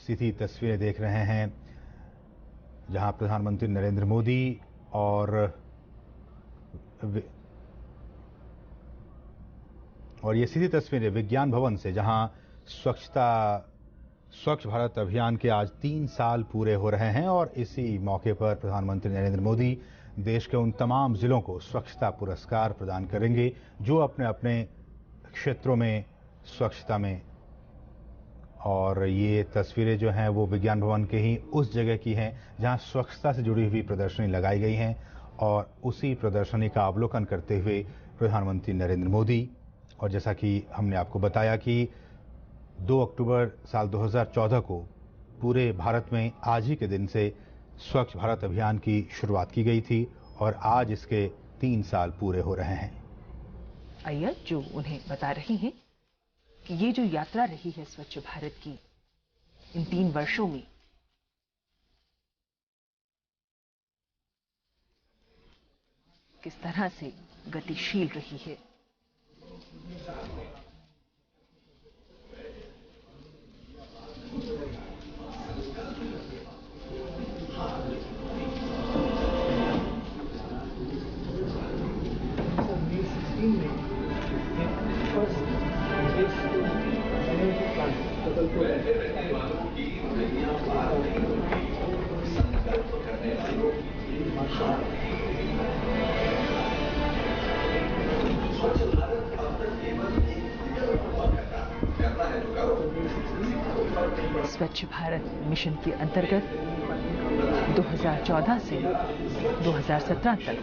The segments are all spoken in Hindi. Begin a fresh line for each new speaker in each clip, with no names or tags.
सीधी तस्वीरें देख रहे हैं जहां प्रधानमंत्री नरेंद्र मोदी और ये सीधी तस्वीरें विज्ञान भवन से, जहां स्वच्छ भारत अभियान के आज 3 साल पूरे हो रहे हैं और इसी मौके पर प्रधानमंत्री नरेंद्र मोदी देश के उन तमाम जिलों को स्वच्छता पुरस्कार प्रदान करेंगे जो अपने अपने क्षेत्रों में स्वच्छता में। और ये तस्वीरें जो हैं वो विज्ञान भवन के ही उस जगह की हैं जहां स्वच्छता से जुड़ी हुई प्रदर्शनी लगाई गई हैं और उसी प्रदर्शनी का अवलोकन करते हुए प्रधानमंत्री नरेंद्र मोदी, और जैसा कि हमने आपको बताया कि 2 अक्टूबर साल 2014 को पूरे भारत में आज ही के दिन से स्वच्छ भारत अभियान की शुरुआत की गई थी और आज इसके 3 साल पूरे हो रहे हैं।
आइए जो उन्हें बता रही हैं कि ये जो यात्रा रही है स्वच्छ भारत की इन 3 वर्षों में, किस तरह से गतिशील रही है। स्वच्छ भारत मिशन के अंतर्गत 2014 से 2017 तक,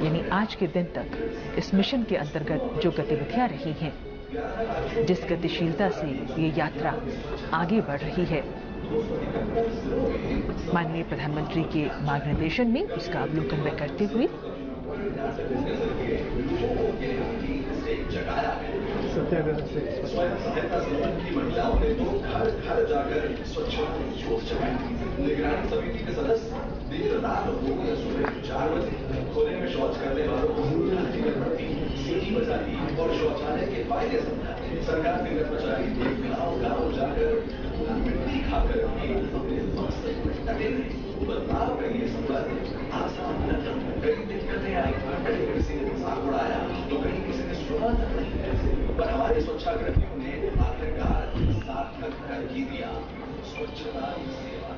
यानी आज के दिन तक, इस मिशन के अंतर्गत जो गतिविधियां रही हैं, जिस गतिशीलता से ये यात्रा आगे बढ़ रही है, माननीय प्रधानमंत्री के मार्गदर्शन में उसका अवलोकन में करते हुए
सत्याग्रह से महिलाओं ने तो घर घर जाकर स्वच्छ ज्योत जगाई। निगरानी समिति के सदस्य देर रात सुबह 4 बजे खुले में शौच करने वालों को सीटी बजा दी और शौचालय के फायदे समझाए। सरकार के कर्मचारी गाँव जाकर मिट्टी खाकर बदलाव का ये सफर आसान न था। कई दिक्कतें आई, कहीं किसी ने मजाक उड़ाया तो कहीं किसी ने सुना तक नहीं, पर हमारे स्वच्छाग्रहियों ने आखिरकार सार्थक कर ही दिया। स्वच्छता ही सेवा।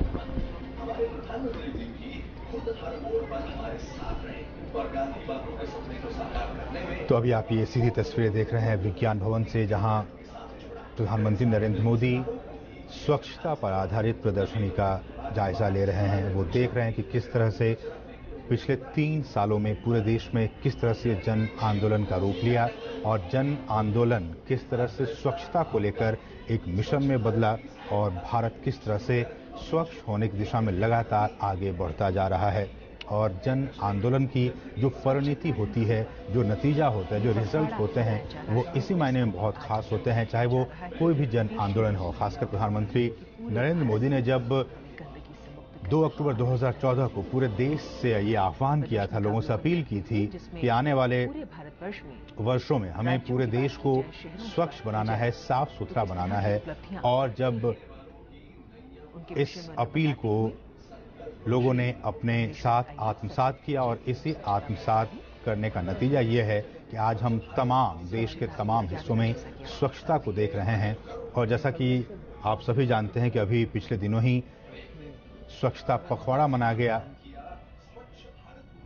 हमारे प्रधानमंत्री जी भी खुद हर मोड़ पर हमारे साथ रहे और गांधी बापू के सपने को साकार करने में।
तो अभी आप ये सीधी तस्वीरें देख रहे हैं विज्ञान भवन से, जहां प्रधानमंत्री नरेंद्र मोदी स्वच्छता पर आधारित प्रदर्शनी का जायजा ले रहे हैं। वो देख रहे हैं कि किस तरह से पिछले 3 सालों में पूरे देश में किस तरह से जन आंदोलन का रूप लिया और जन आंदोलन किस तरह से स्वच्छता को लेकर एक मिशन में बदला और भारत किस तरह से स्वच्छ होने की दिशा में लगातार आगे बढ़ता जा रहा है। और जन आंदोलन की जो परिणति होती है, जो नतीजा होता है, जो रिजल्ट होते हैं, वो इसी मायने में बहुत खास होते हैं, चाहे वो कोई भी जन आंदोलन हो। खासकर प्रधानमंत्री नरेंद्र मोदी ने जब 2 अक्टूबर 2014 को पूरे देश से ये आह्वान किया था, लोगों से अपील की थी कि आने वाले वर्षों में हमें पूरे देश को स्वच्छ बनाना है, साफ सुथरा बनाना है। और जब इस अपील को लोगों ने अपने साथ आत्मसात किया और इसी आत्मसात करने का नतीजा ये है कि आज हम तमाम देश के तमाम हिस्सों में स्वच्छता को देख रहे हैं। और जैसा कि आप सभी जानते हैं कि अभी पिछले दिनों ही स्वच्छता पखवाड़ा मनाया गया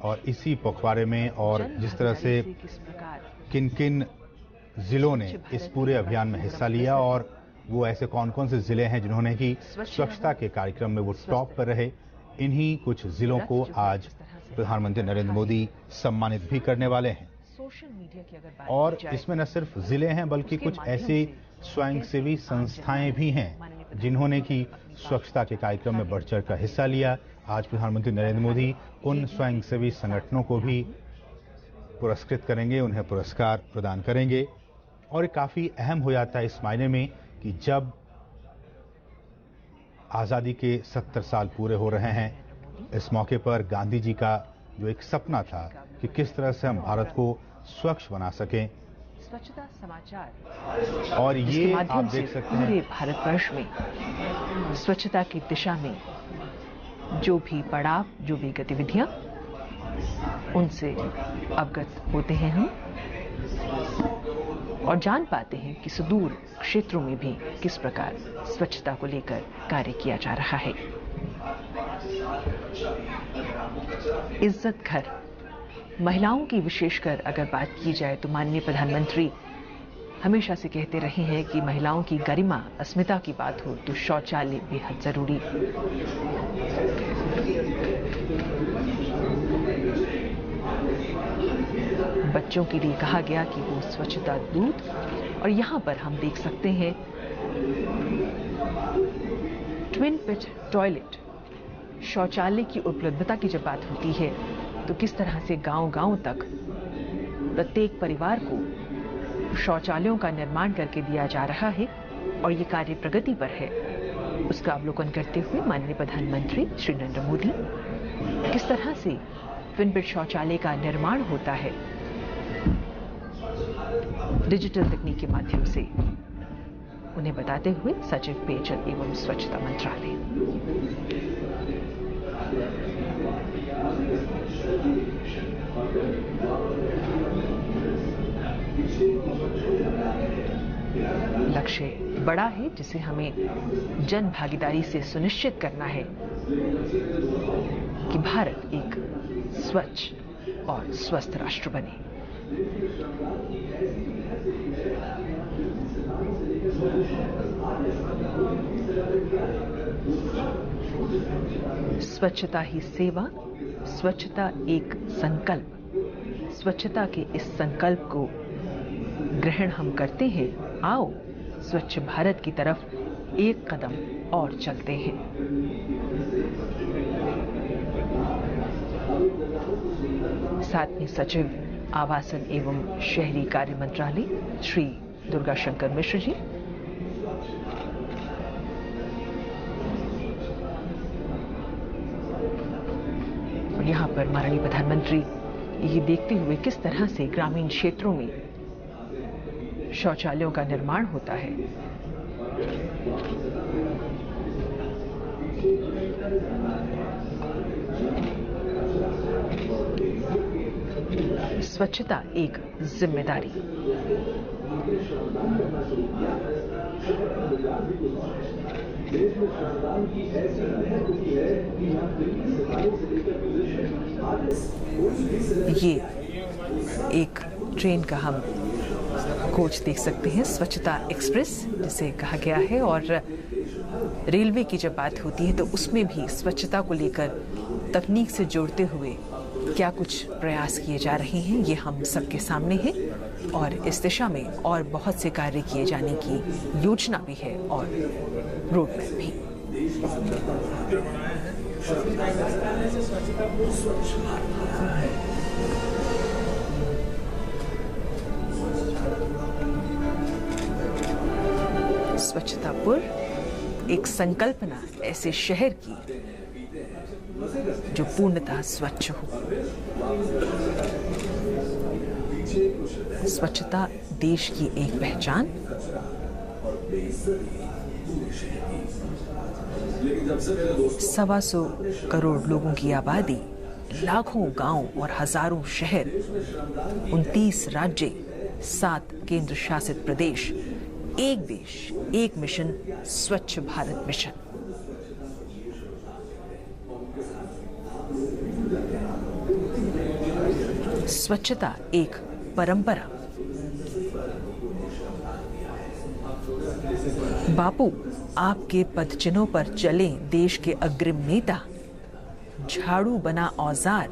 और इसी पखवाड़े में और जिस तरह से किन किन जिलों ने इस पूरे अभियान में हिस्सा लिया और वो ऐसे कौन कौन से जिले हैं जिन्होंने कि स्वच्छता के कार्यक्रम में वो टॉप पर रहे, इन्हीं कुछ जिलों को आज प्रधानमंत्री नरेंद्र मोदी सम्मानित भी करने वाले हैं। और इसमें न सिर्फ जिले हैं बल्कि कुछ ऐसी स्वयंसेवी संस्थाएं भी हैं जिन्होंने कि स्वच्छता के कार्यक्रम में बढ़ चढ़ कर हिस्सा लिया। आज प्रधानमंत्री नरेंद्र मोदी उन स्वयंसेवी संगठनों को भी पुरस्कृत करेंगे, उन्हें पुरस्कार प्रदान करेंगे। और ये काफी अहम हो जाता है इस मायने में कि जब आजादी के 70 साल पूरे हो रहे हैं, इस मौके पर गांधी जी का जो एक सपना था कि किस तरह से हम भारत को स्वच्छ बना सकें,
स्वच्छता समाचार
और ये आप देख सकते हैं
पूरे भारतवर्ष में स्वच्छता की दिशा में जो भी पड़ाव, जो भी गतिविधियां, उनसे अवगत होते हैं हम और जान पाते हैं कि सुदूर क्षेत्रों में भी किस प्रकार स्वच्छता को लेकर कार्य किया जा रहा है। इज्जत घर, महिलाओं की विशेषकर अगर बात की जाए तो माननीय प्रधानमंत्री हमेशा से कहते रहे हैं कि महिलाओं की गरिमा, अस्मिता की बात हो तो शौचालय बेहद जरूरी। बच्चों के लिए कहा गया कि वो स्वच्छता दूत, और यहां पर हम देख सकते हैं ट्विन पिट टॉयलेट, शौचालय की उपलब्धता की जब बात होती है तो किस तरह से गांव-गांव तक प्रत्येक परिवार को शौचालयों का निर्माण करके दिया जा रहा है और ये कार्य प्रगति पर है। उसका अवलोकन करते हुए माननीय प्रधानमंत्री श्री नरेंद्र मोदी किस तरह से ट्विन पिट शौचालय का निर्माण होता है डिजिटल तकनीक के माध्यम से, उन्हें बताते हुए सचिव पेयजल एवं स्वच्छता मंत्रालय। लक्ष्य बड़ा है जिसे हमें जन भागीदारी से सुनिश्चित करना है कि भारत एक स्वच्छ और स्वस्थ राष्ट्र बने। स्वच्छता ही सेवा, स्वच्छता एक संकल्प। स्वच्छता के इस संकल्प को ग्रहण हम करते हैं। आओ स्वच्छ भारत की तरफ एक कदम और चलते हैं। साथ में सचिव आवासन एवं शहरी कार्य मंत्रालय श्री दुर्गा शंकर मिश्र जी, और यहाँ पर माननीय प्रधानमंत्री ये देखते हुए किस तरह से ग्रामीण क्षेत्रों में शौचालयों का निर्माण होता है। स्वच्छता एक जिम्मेदारी। ये एक ट्रेन का हम कोच देख सकते हैं, स्वच्छता एक्सप्रेस जिसे कहा गया है, और रेलवे की जब बात होती है तो उसमें भी स्वच्छता को लेकर तकनीक से जोड़ते हुए क्या कुछ प्रयास किए जा रहे हैं ये हम सबके सामने है, और इस दिशा में और बहुत से कार्य किए जाने की योजना भी है और रोड मैप भी। स्वच्छतापुर एक संकल्पना ऐसे शहर की जो पूर्णतः स्वच्छ हो। स्वच्छता देश की एक पहचान। सवा सौ करोड़ लोगों की आबादी, लाखों गांव और हजारों शहर, 29 राज्य, 7 केंद्र शासित प्रदेश, एक देश एक मिशन, स्वच्छ भारत मिशन। स्वच्छता एक परंपरा। बापू आपके पदचिन्हों पर चले देश के अग्रिम नेता, झाड़ू बना औजार,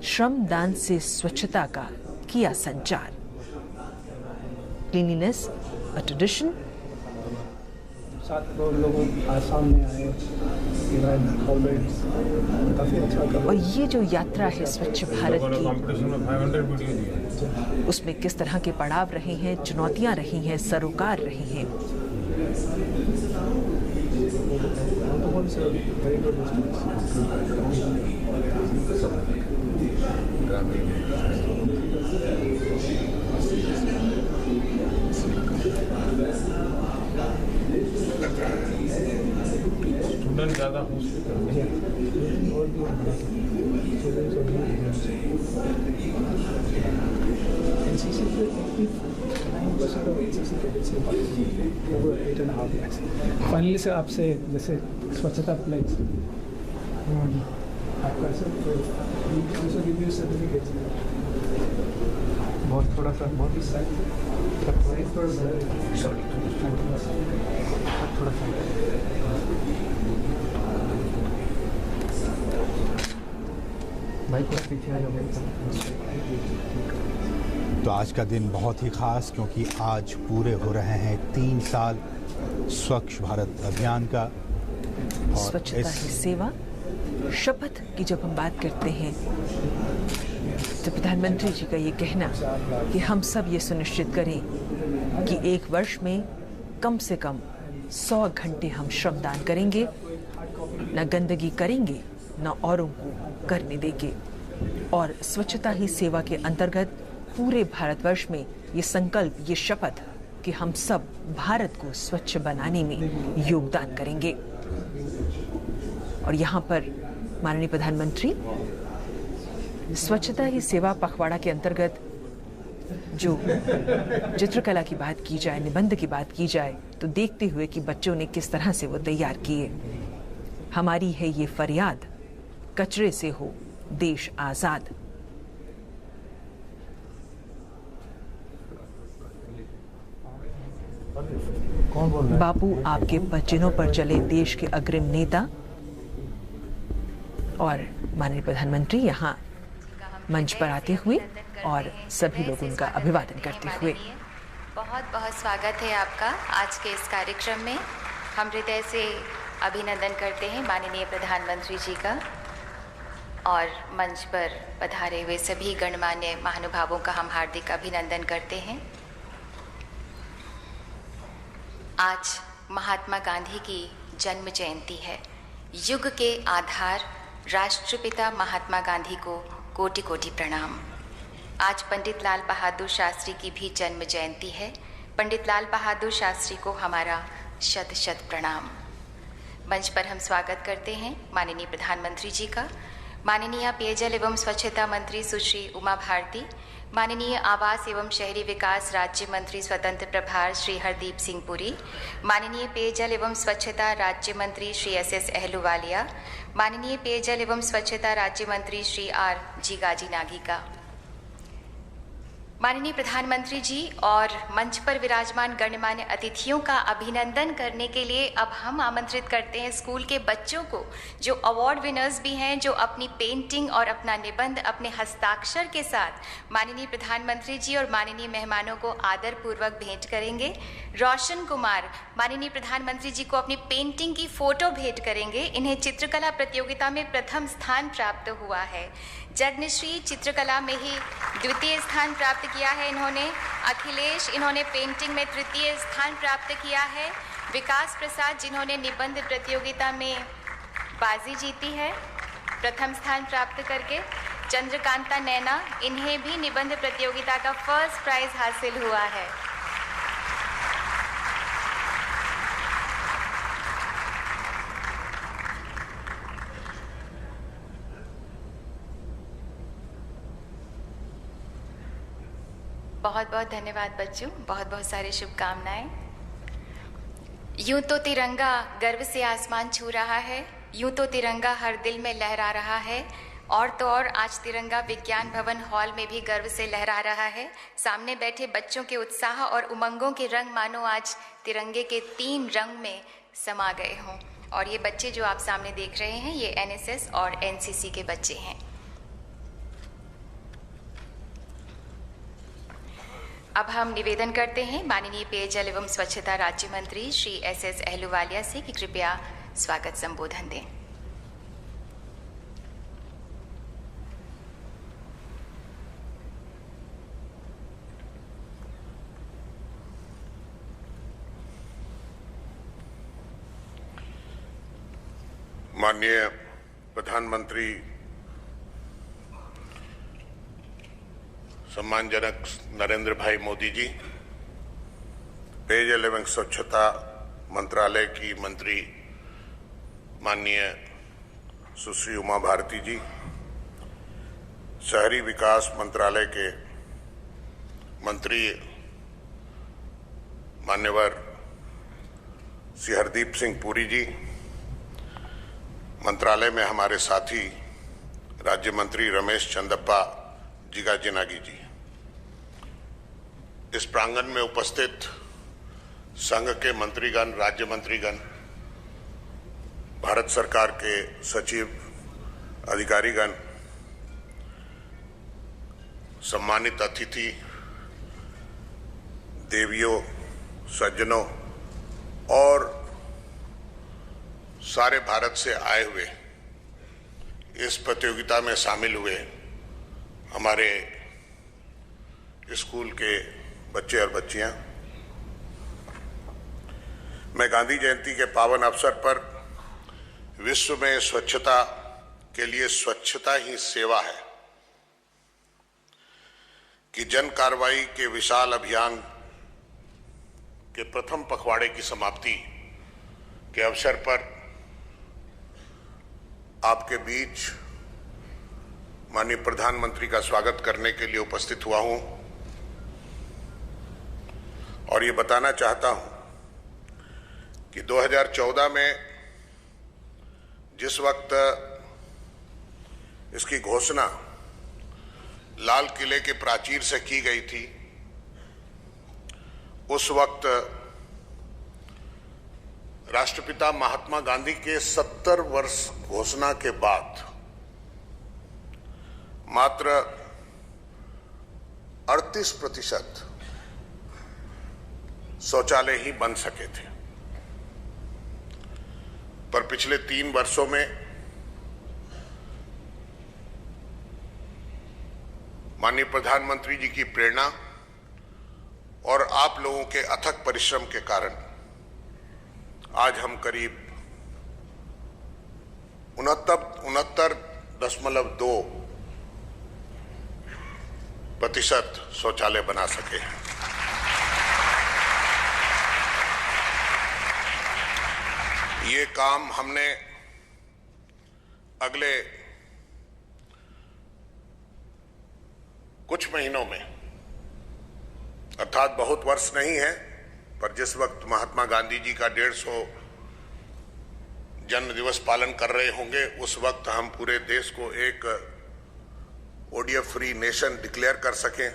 श्रमदान से स्वच्छता का किया संचार। क्लीनिनेस अ ट्रेडिशन।
7 करोड़ लोग सामने आए, काफी अच्छा।
और ये जो यात्रा है स्वच्छ भारत की, उसमें किस तरह के पड़ाव रहे हैं, चुनौतियां रही हैं, सरोकार रही हैं।
स्टूडेंट ज़्यादा हो सकते हैं।
और भी एनसीसी पे 89% ऑफ एनसीसी कैडेट्स ने पार्टिसिपेट किया ओवर 8.5 lakhs। फाइनली से आपसे जैसे स्वच्छता प्लेज आपका सर्टिफिकेट बहुत थोड़ा सा बहुत ही थोड़ा सा भाई थोड़ा पीछे आ जाओ।
तो आज का दिन बहुत ही खास, क्योंकि आज पूरे हो रहे हैं 3 साल स्वच्छ भारत अभियान का। और
स्वच्छता ही सेवा शपथ की जब हम बात करते हैं तो प्रधानमंत्री जी का ये कहना कि हम सब ये सुनिश्चित करें कि एक वर्ष में कम से कम 100 घंटे हम श्रमदान करेंगे, न गंदगी करेंगे न औरों को करने देंगे। और स्वच्छता ही सेवा के अंतर्गत पूरे भारतवर्ष में ये संकल्प, ये शपथ कि हम सब भारत को स्वच्छ बनाने में योगदान करेंगे। और यहाँ पर माननीय प्रधानमंत्री स्वच्छता ही सेवा पखवाड़ा के अंतर्गत जो चित्रकला की बात की जाए, निबंध की बात की जाए, तो देखते हुए कि बच्चों ने किस तरह से वो तैयार किए। हमारी है ये फरियाद, कचरे से हो देश आजाद। बापू आपके पचिनों पर चले देश के अग्रिम नेता। और माननीय प्रधानमंत्री यहाँ मंच पर आते हुए और सभी लोग उनका अभिवादन करते हुए।
बहुत बहुत स्वागत है आपका आज के इस कार्यक्रम में। हम हृदय से अभिनंदन करते हैं माननीय प्रधानमंत्री जी का और मंच पर पधारे हुए सभी गणमान्य महानुभावों का हम हार्दिक अभिनंदन करते हैं। आज महात्मा गांधी की जन्म जयंती है। युग के आधार राष्ट्रपिता महात्मा गांधी को कोटि कोटि प्रणाम। आज पंडित लाल बहादुर शास्त्री की भी जन्म जयंती है। पंडित लाल बहादुर शास्त्री को हमारा शत शत प्रणाम। मंच पर हम स्वागत करते हैं माननीय प्रधानमंत्री जी का। माननीय पेयजल एवं स्वच्छता मंत्री सुश्री उमा भारती, माननीय आवास एवं शहरी विकास राज्य मंत्री स्वतंत्र प्रभार श्री हरदीप सिंह पुरी, माननीय पेयजल एवं स्वच्छता राज्य मंत्री श्री एस अहलूवालिया, माननीय पेयजल एवं स्वच्छता राज्य मंत्री श्री आर जी गाजी नागिका। माननीय प्रधानमंत्री जी और मंच पर विराजमान गणमान्य अतिथियों का अभिनंदन करने के लिए अब हम आमंत्रित करते हैं स्कूल के बच्चों को, जो अवार्ड विनर्स भी हैं, जो अपनी पेंटिंग और अपना निबंध अपने हस्ताक्षर के साथ माननीय प्रधानमंत्री जी और माननीय मेहमानों को आदरपूर्वक भेंट करेंगे। रोशन कुमार माननीय प्रधानमंत्री जी को अपनी पेंटिंग की फोटो भेंट करेंगे। इन्हें चित्रकला प्रतियोगिता में प्रथम स्थान प्राप्त हुआ है। जगनश्री चित्रकला में ही द्वितीय स्थान प्राप्त किया है इन्होंने। अखिलेश, इन्होंने पेंटिंग में तृतीय स्थान प्राप्त किया है। विकास प्रसाद, जिन्होंने निबंध प्रतियोगिता में बाजी जीती है प्रथम स्थान प्राप्त करके। चंद्रकांता नैना, इन्हें भी निबंध प्रतियोगिता का फर्स्ट प्राइज हासिल हुआ है। बहुत बहुत धन्यवाद बच्चों, बहुत बहुत सारी शुभकामनाएं। यूं तो तिरंगा गर्व से आसमान छू रहा है, यूं तो तिरंगा हर दिल में लहरा रहा है। और तो और आज तिरंगा विज्ञान भवन हॉल में भी गर्व से लहरा रहा है। सामने बैठे बच्चों के उत्साह और उमंगों के रंग मानो आज तिरंगे के 3 रंग में समा गए हों। और ये बच्चे जो आप सामने देख रहे हैं, ये NSS और NCC के बच्चे हैं। अब हम निवेदन करते हैं माननीय पेयजल एवं स्वच्छता राज्य मंत्री श्री एस अहलूवालिया से कि कृपया स्वागत संबोधन दें।
माननीय प्रधानमंत्री सम्मानजनक नरेंद्र भाई मोदी जी, पेयजल एवं स्वच्छता मंत्रालय की मंत्री माननीय सुश्री उमा भारती जी, शहरी विकास मंत्रालय के मंत्री मान्यवर श्री हरदीप सिंह पुरी जी, मंत्रालय में हमारे साथी राज्य मंत्री रमेश चंदप्पा जिगाजिनागी जी, इस प्रांगण में उपस्थित संघ के मंत्रीगण, राज्य मंत्रीगण, भारत सरकार के सचिव, अधिकारीगण, सम्मानित अतिथि, देवियों, सज्जनों और सारे भारत से आए हुए इस प्रतियोगिता में शामिल हुए हमारे स्कूल के बच्चे और बच्चियां, मैं गांधी जयंती के पावन अवसर पर विश्व में स्वच्छता के लिए स्वच्छता ही सेवा है कि जन कार्रवाई के विशाल अभियान के प्रथम पखवाड़े की समाप्ति के अवसर पर आपके बीच माननीय प्रधानमंत्री का स्वागत करने के लिए उपस्थित हुआ हूं और ये बताना चाहता हूं कि 2014 में जिस वक्त इसकी घोषणा लाल किले के प्राचीर से की गई थी, उस वक्त राष्ट्रपिता महात्मा गांधी के 70 वर्ष घोषणा के बाद मात्र 38% शौचालय ही बन सके थे। पर पिछले 3 वर्षों में माननीय प्रधानमंत्री जी की प्रेरणा और आप लोगों के अथक परिश्रम के कारण आज हम करीब 69.2% शौचालय बना सके हैं। ये काम हमने अगले कुछ महीनों में, अर्थात बहुत वर्ष नहीं है, पर जिस वक्त महात्मा गांधी जी का 150 जन्म दिवस पालन कर रहे होंगे, उस वक्त हम पूरे देश को एक ओडीएफ फ्री नेशन डिक्लेयर कर सकें,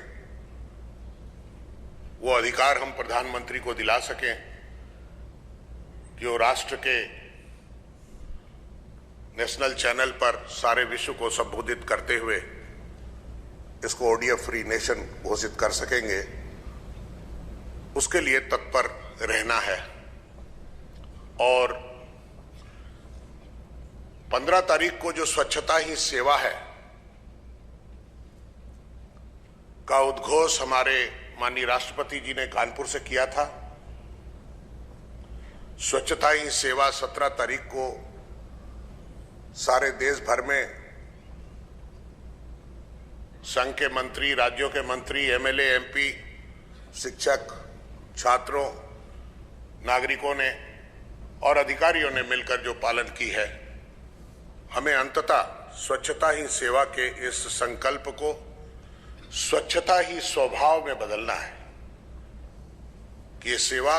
वो अधिकार हम प्रधानमंत्री को दिला सकें कि वो राष्ट्र के नेशनल चैनल पर सारे विश्व को संबोधित करते हुए इसको ओडीएफ फ्री नेशन घोषित कर सकेंगे, उसके लिए तत्पर रहना है। और 15 तारीख को जो स्वच्छता ही सेवा है का उद्घोष हमारे माननीय राष्ट्रपति जी ने कानपुर से किया था। स्वच्छता ही सेवा 17 तारीख को सारे देश भर में संघ के मंत्री, राज्यों के मंत्री, एमएलए, एमपी, शिक्षक, छात्रों, नागरिकों ने और अधिकारियों ने मिलकर जो पालन की है, हमें अंततः स्वच्छता ही सेवा के इस संकल्प को स्वच्छता ही स्वभाव में बदलना है कि ये सेवा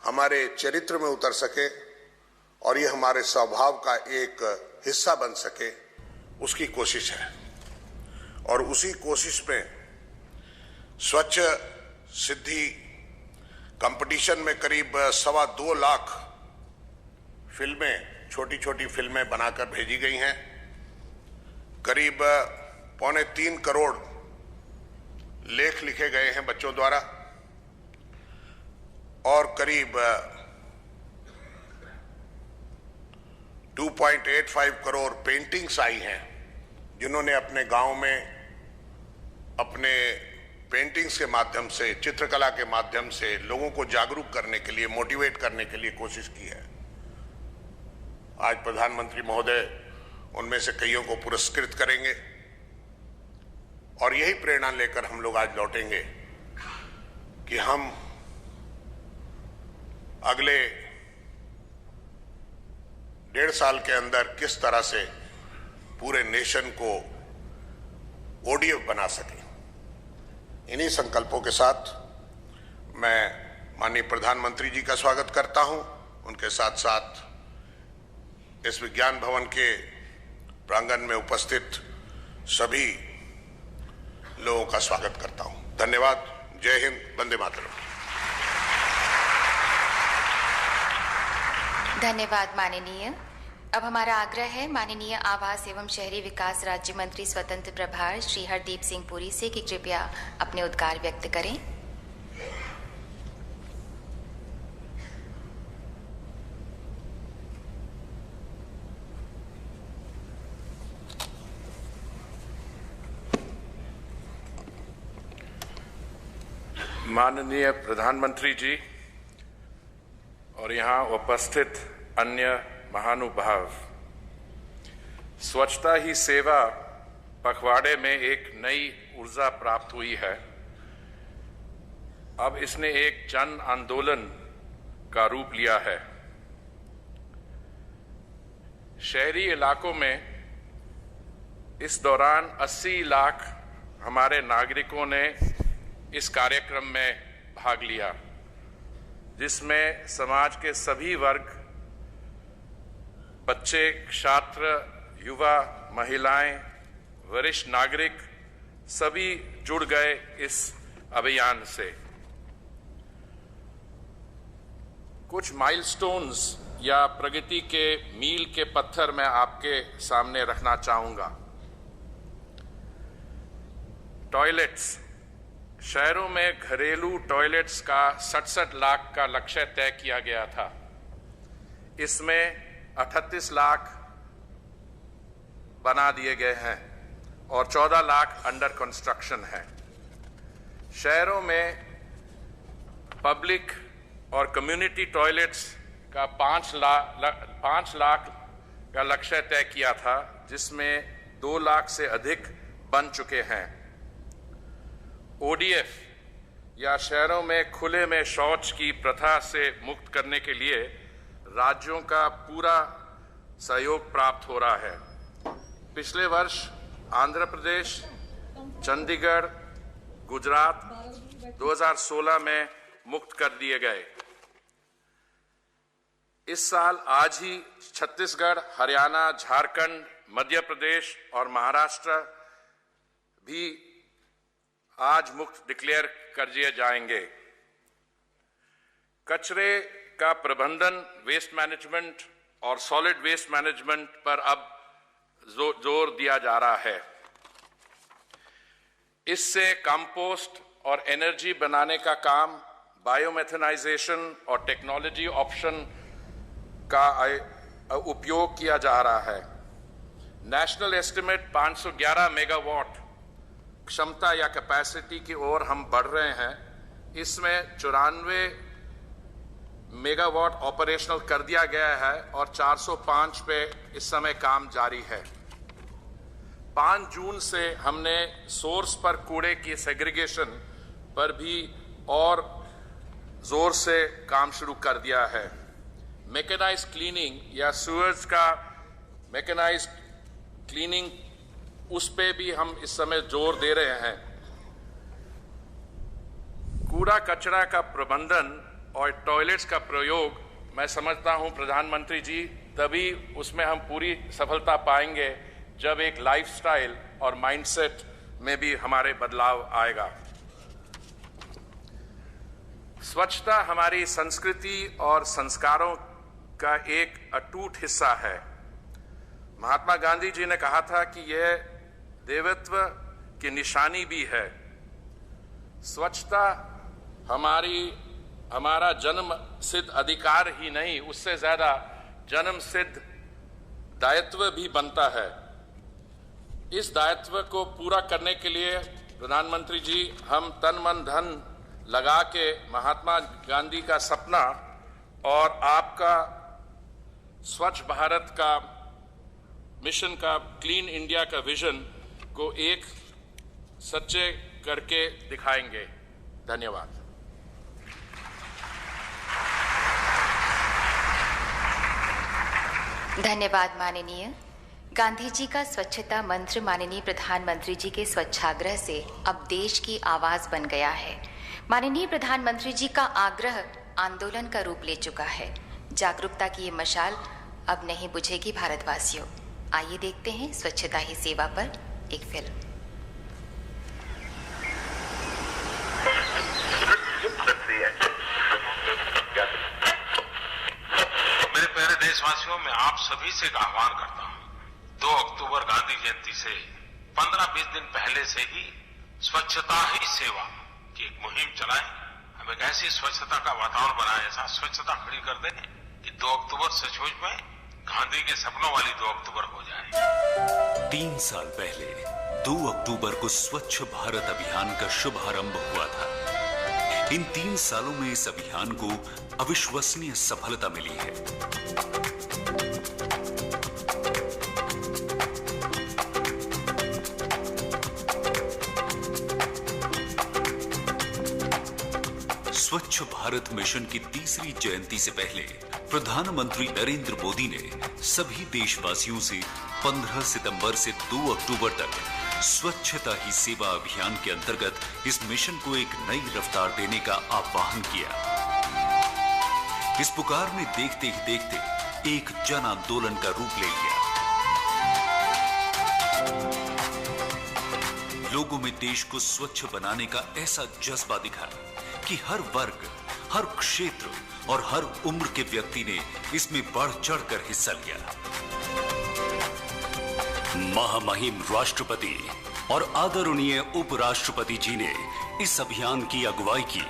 हमारे चरित्र में उतर सके और ये हमारे स्वभाव का एक हिस्सा बन सके, उसकी कोशिश है। और उसी कोशिश में स्वच्छ सिद्धि कंपटीशन में करीब 2.25 लाख फिल्में, छोटी छोटी फिल्में बनाकर भेजी गई हैं। करीब 2.25 करोड़ लेख लिखे गए हैं बच्चों द्वारा और करीब 2.85 करोड़ पेंटिंग्स आई हैं, जिन्होंने अपने गांव में अपने पेंटिंग्स के माध्यम से, चित्रकला के माध्यम से लोगों को जागरूक करने के लिए, मोटिवेट करने के लिए कोशिश की है। आज प्रधानमंत्री महोदय उनमें से कईयों को पुरस्कृत करेंगे और यही प्रेरणा लेकर हम लोग आज लौटेंगे कि हम अगले 1.5 साल के अंदर किस तरह से पूरे नेशन को ODF बना सके। इन्हीं संकल्पों के साथ मैं माननीय प्रधानमंत्री जी का स्वागत करता हूं। उनके साथ साथ इस विज्ञान भवन के प्रांगण में उपस्थित सभी लोगों का स्वागत करता हूं। धन्यवाद। जय हिंद। वंदे मातरम।
धन्यवाद माननीय। अब हमारा आग्रह है माननीय आवास एवं शहरी विकास राज्य मंत्री स्वतंत्र प्रभार श्री हरदीप सिंह पुरी से कि कृपया अपने उद्गार व्यक्त करें।
माननीय प्रधानमंत्री जी और यहाँ उपस्थित अन्य महानुभाव, स्वच्छता ही सेवा पखवाड़े में एक नई ऊर्जा प्राप्त हुई है। अब इसने एक जन आंदोलन का रूप लिया है। शहरी इलाकों में इस दौरान 80 लाख हमारे नागरिकों ने इस कार्यक्रम में भाग लिया, जिसमें समाज के सभी वर्ग, बच्चे, छात्र, युवा, महिलाएं, वरिष्ठ नागरिक सभी जुड़ गए इस अभियान से। कुछ माइलस्टोन्स या प्रगति के मील के पत्थर मैं आपके सामने रखना चाहूंगा। टॉयलेट्स, शहरों में घरेलू टॉयलेट्स का 67 लाख का लक्ष्य तय किया गया था। इसमें 38 लाख बना दिए गए हैं और 14 लाख अंडर कंस्ट्रक्शन है। शहरों में पब्लिक और कम्युनिटी टॉयलेट्स का 5 लाख का लक्ष्य तय किया था, जिसमें 2 लाख से अधिक बन चुके हैं। ODF या शहरों में खुले में शौच की प्रथा से मुक्त करने के लिए राज्यों का पूरा सहयोग प्राप्त हो रहा है। पिछले वर्ष आंध्र प्रदेश, चंडीगढ़, गुजरात 2016 में मुक्त कर दिए गए। इस साल आज ही छत्तीसगढ़, हरियाणा, झारखंड, मध्य प्रदेश और महाराष्ट्र भी आज मुक्त डिक्लेयर कर दिए जाएंगे। कचरे का प्रबंधन, वेस्ट मैनेजमेंट और सॉलिड वेस्ट मैनेजमेंट पर अब जोर दिया जा रहा है। इससे कंपोस्ट और एनर्जी बनाने का काम, बायोमेथनाइजेशन और टेक्नोलॉजी ऑप्शन का उपयोग किया जा रहा है। नेशनल एस्टिमेट 511 मेगावाट क्षमता या कैपेसिटी की ओर हम बढ़ रहे हैं। इसमें 94 मेगावाट ऑपरेशनल कर दिया गया है और 405 पे इस समय काम जारी है। 5 जून से हमने सोर्स पर कूड़े की सेग्रीगेशन पर भी और जोर से काम शुरू कर दिया है। मैकेनाइज्ड क्लीनिंग या सूअर्स का मैकेनाइज्ड क्लीनिंग, उस पे भी हम इस समय जोर दे रहे हैं। कूड़ा कचरा का प्रबंधन और टॉयलेट्स का प्रयोग, मैं समझता हूं प्रधानमंत्री जी, तभी उसमें हम पूरी सफलता पाएंगे जब एक लाइफस्टाइल और माइंडसेट में भी हमारे बदलाव आएगा। स्वच्छता हमारी संस्कृति और संस्कारों का एक अटूट हिस्सा है। महात्मा गांधी जी ने कहा था कि यह देवत्व की निशानी भी है। स्वच्छता हमारा जन्म सिद्ध अधिकार ही नहीं, उससे ज्यादा जन्म सिद्ध दायित्व भी बनता है। इस दायित्व को पूरा करने के लिए प्रधानमंत्री जी, हम तन मन धन लगा के महात्मा गांधी का सपना और आपका स्वच्छ भारत का मिशन का, क्लीन इंडिया का विजन को एक सच्चे करके दिखाएंगे। धन्यवाद।
धन्यवाद माननीय। गांधी जी का स्वच्छता मंत्र माननीय प्रधानमंत्री जी के स्वच्छाग्रह से अब देश की आवाज बन गया है। माननीय प्रधानमंत्री जी का आग्रह आंदोलन का रूप ले चुका है। जागरूकता की ये मशाल अब नहीं बुझेगी भारतवासियों। आइए देखते हैं स्वच्छता ही सेवा पर एक फिल्म।
मेरे प्यारे देशवासियों, मैं आप सभी से एक आह्वान करता हूं। 2 अक्टूबर गांधी जयंती से 15-20 दिन पहले से ही स्वच्छता ही सेवा की एक मुहिम चलाएं। हम एक ऐसी स्वच्छता का वातावरण बनाएं, ऐसा स्वच्छता खड़ी कर दें कि 2 अक्टूबर सचमुच में गांधी के सपनों वाली 2 अक्टूबर हो जाए।
3 साल पहले 2 अक्टूबर को स्वच्छ भारत अभियान का शुभारंभ हुआ था। इन 3 सालों में इस अभियान को अविश्वसनीय सफलता मिली है। स्वच्छ भारत मिशन की 3री जयंती से पहले प्रधानमंत्री नरेंद्र मोदी ने सभी देशवासियों से 15 सितंबर से 2 अक्टूबर तक स्वच्छता ही सेवा अभियान के अंतर्गत इस मिशन को एक नई रफ्तार देने का आह्वान किया। इस पुकार ने देखते ही देखते एक जन आंदोलन का रूप ले लिया। लोगों में देश को स्वच्छ बनाने का ऐसा जज्बा दिखा कि हर वर्ग, हर क्षेत्र और हर उम्र के व्यक्ति ने इसमें बढ़ चढ़कर हिस्सा लिया। महामहिम राष्ट्रपति और आदरणीय उपराष्ट्रपति जी ने इस अभियान की अगुवाई की।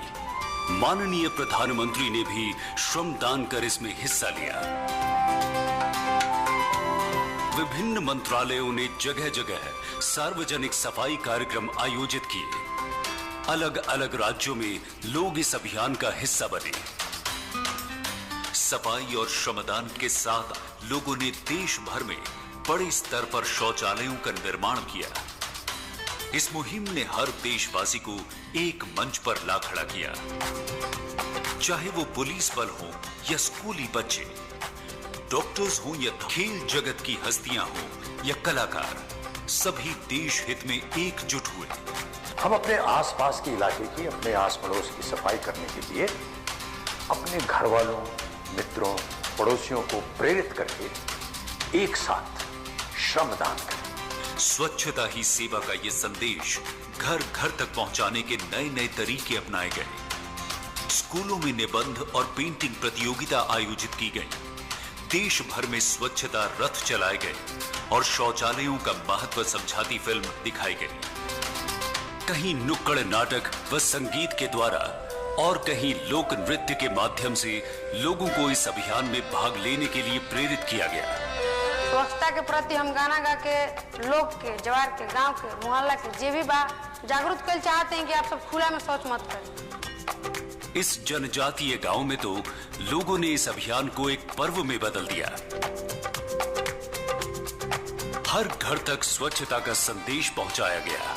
माननीय प्रधानमंत्री ने भी श्रमदान कर इसमें हिस्सा लिया। विभिन्न मंत्रालयों ने जगह जगह सार्वजनिक सफाई कार्यक्रम आयोजित किए। अलग अलग राज्यों में लोग इस अभियान का हिस्सा बने। सफाई और श्रमदान के साथ लोगों ने देश भर में बड़े स्तर पर शौचालयों का निर्माण किया। इस मुहिम ने हर देशवासी को एक मंच पर ला खड़ा किया। चाहे वो पुलिस बल हो या स्कूली बच्चे, डॉक्टर्स हो या खेल जगत की हस्तियां हो या कलाकार, सभी देश हित में एकजुट हुए।
हम अपने आसपास के इलाके की, अपने आस पड़ोस की सफाई करने के लिए अपने घर वालों, मित्रों, पड़ोसियों को प्रेरित करके एक साथ श्रमदान करें।
स्वच्छता ही सेवा का ये संदेश घर घर तक पहुंचाने के नए नए तरीके अपनाए गए। स्कूलों में निबंध और पेंटिंग प्रतियोगिता आयोजित की गई। देश भर में स्वच्छता रथ चलाए गए और शौचालयों का महत्व समझाती फिल्म दिखाई गई। कहीं नुक्कड़ नाटक व संगीत के द्वारा और कहीं लोक नृत्य के माध्यम से लोगों को इस अभियान में भाग लेने के लिए प्रेरित किया गया।
स्वच्छता के प्रति हम गाना गा के लोग के, जवार के, गांव के, मोहल्ला के जे भी बा जागरूक कर चाहते हैं कि आप सब खुला में शौच मत करें।
इस जनजातीय गांव में तो लोगों ने इस अभियान को एक पर्व में बदल दिया। हर घर तक स्वच्छता का संदेश पहुंचाया गया।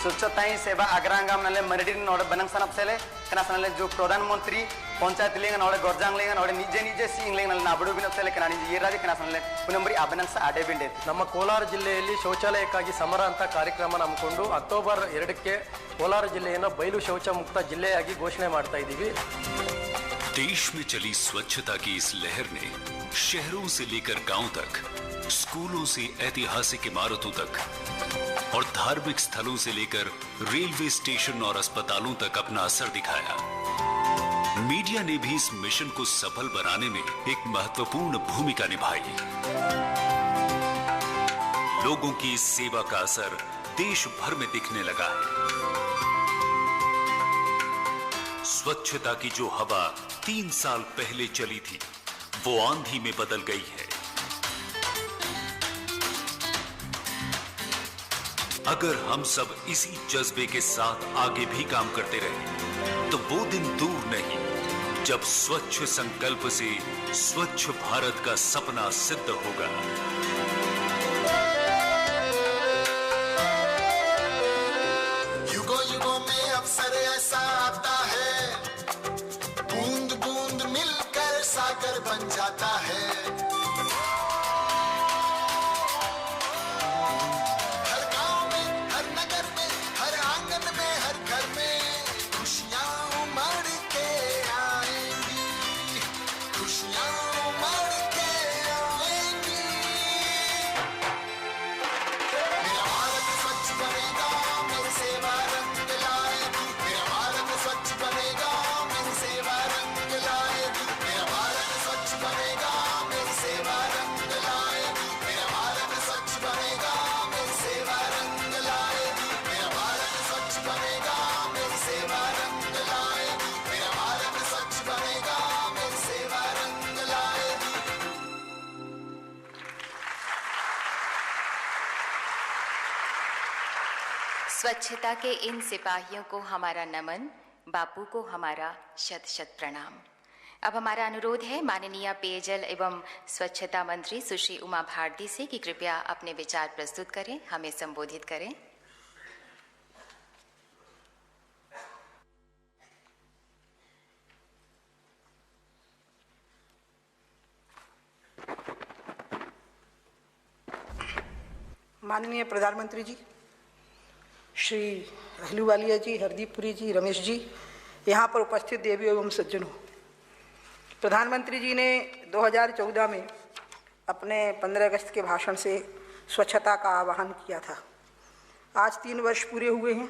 स्वच्छता ही सेवा अग्रांगा नले मरेडी नोड़े बनंग सनप सेले कना सनले जो प्रधानमंत्री पंचायत लेंगे नोड़े गोरजांग लेंगे नोड़े निजे निजे सींग लेंगे नले नाबड़ू बिनप सेले कना निजे येराजी कना सनले पुनंबरी अबनंग सा आडे बिंडे
ನಮ್ಮ ಕೋಲಾರ ಜಿಲ್ಲೆಯಲ್ಲಿ ಶೌಚಾಲಯಕ್ಕಾಗಿ ಸಮರ ಅಂತ ಕಾರ್ಯಕ್ರಮ ಹಮ್ಮಿಕೊಂಡು ಅಕ್ಟೋಬರ್ 2ಕ್ಕೆ ಕೋಲಾರ ಜಿಲ್ಲೆಯನ್ನು ಬಯಲು ಶೌಚ ಮುಕ್ತ ಜಿಲ್ಲೆಯಾಗಿ ಘೋಷಣೆ ಮಾಡ್ತಾ ಇದ್ದೀವಿ।
देश में चली स्वच्छता की इस लहर ने शहरों से लेकर गांव तक, स्कूलों से ऐतिहासिक इमारतों तक और धार्मिक स्थलों से लेकर रेलवे स्टेशन और अस्पतालों तक अपना असर दिखाया। मीडिया ने भी इस मिशन को सफल बनाने में एक महत्वपूर्ण भूमिका निभाई। लोगों की इस सेवा का असर देश भर में दिखने लगा है। स्वच्छता की जो हवा 3 साल पहले चली थी, वो आंधी में बदल गई है। अगर हम सब इसी जज्बे के साथ आगे भी काम करते रहे तो वो दिन दूर नहीं जब स्वच्छ संकल्प से स्वच्छ भारत का सपना सिद्ध होगा।
युगों युगों में अवसर ऐसा आता है, बूंद बूंद मिलकर सागर बन जाता है।
स्वच्छता के इन सिपाहियों को हमारा नमन, बापू को हमारा शत शत प्रणाम। अब हमारा अनुरोध है माननीय पेयजल एवं स्वच्छता मंत्री सुश्री उमा भारती से कि कृपया अपने विचार प्रस्तुत करें, हमें संबोधित करें।
माननीय प्रधानमंत्री जी, श्री अहलूवालिया जी, हरदीपपुरी जी, रमेश जी, यहाँ पर उपस्थित देवी एवं सज्जनों, प्रधानमंत्री जी ने 2014 में अपने 15 अगस्त के भाषण से स्वच्छता का आह्वान किया था। आज 3 वर्ष पूरे हुए हैं।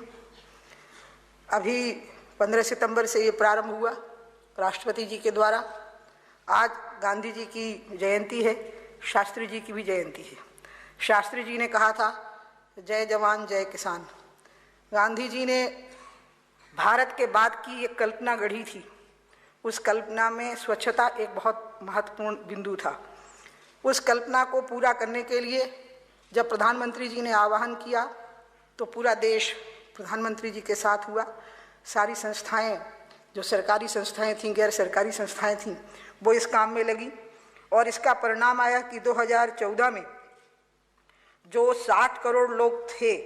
अभी 15 सितंबर से ये प्रारंभ हुआ राष्ट्रपति जी के द्वारा। आज गांधी जी की जयंती है, शास्त्री जी की भी जयंती है। शास्त्री जी ने कहा था जय जवान जय किसान। गांधी जी ने भारत के बाद की एक कल्पना गढ़ी थी। उस कल्पना में स्वच्छता एक बहुत महत्वपूर्ण बिंदु था। उस कल्पना को पूरा करने के लिए जब प्रधानमंत्री जी ने आह्वान किया तो पूरा देश प्रधानमंत्री जी के साथ हुआ। सारी संस्थाएं, जो सरकारी संस्थाएं थीं, गैर सरकारी संस्थाएं थीं, वो इस काम में लगी और इसका परिणाम आया कि 2014 में जो 60 करोड़ लोग थे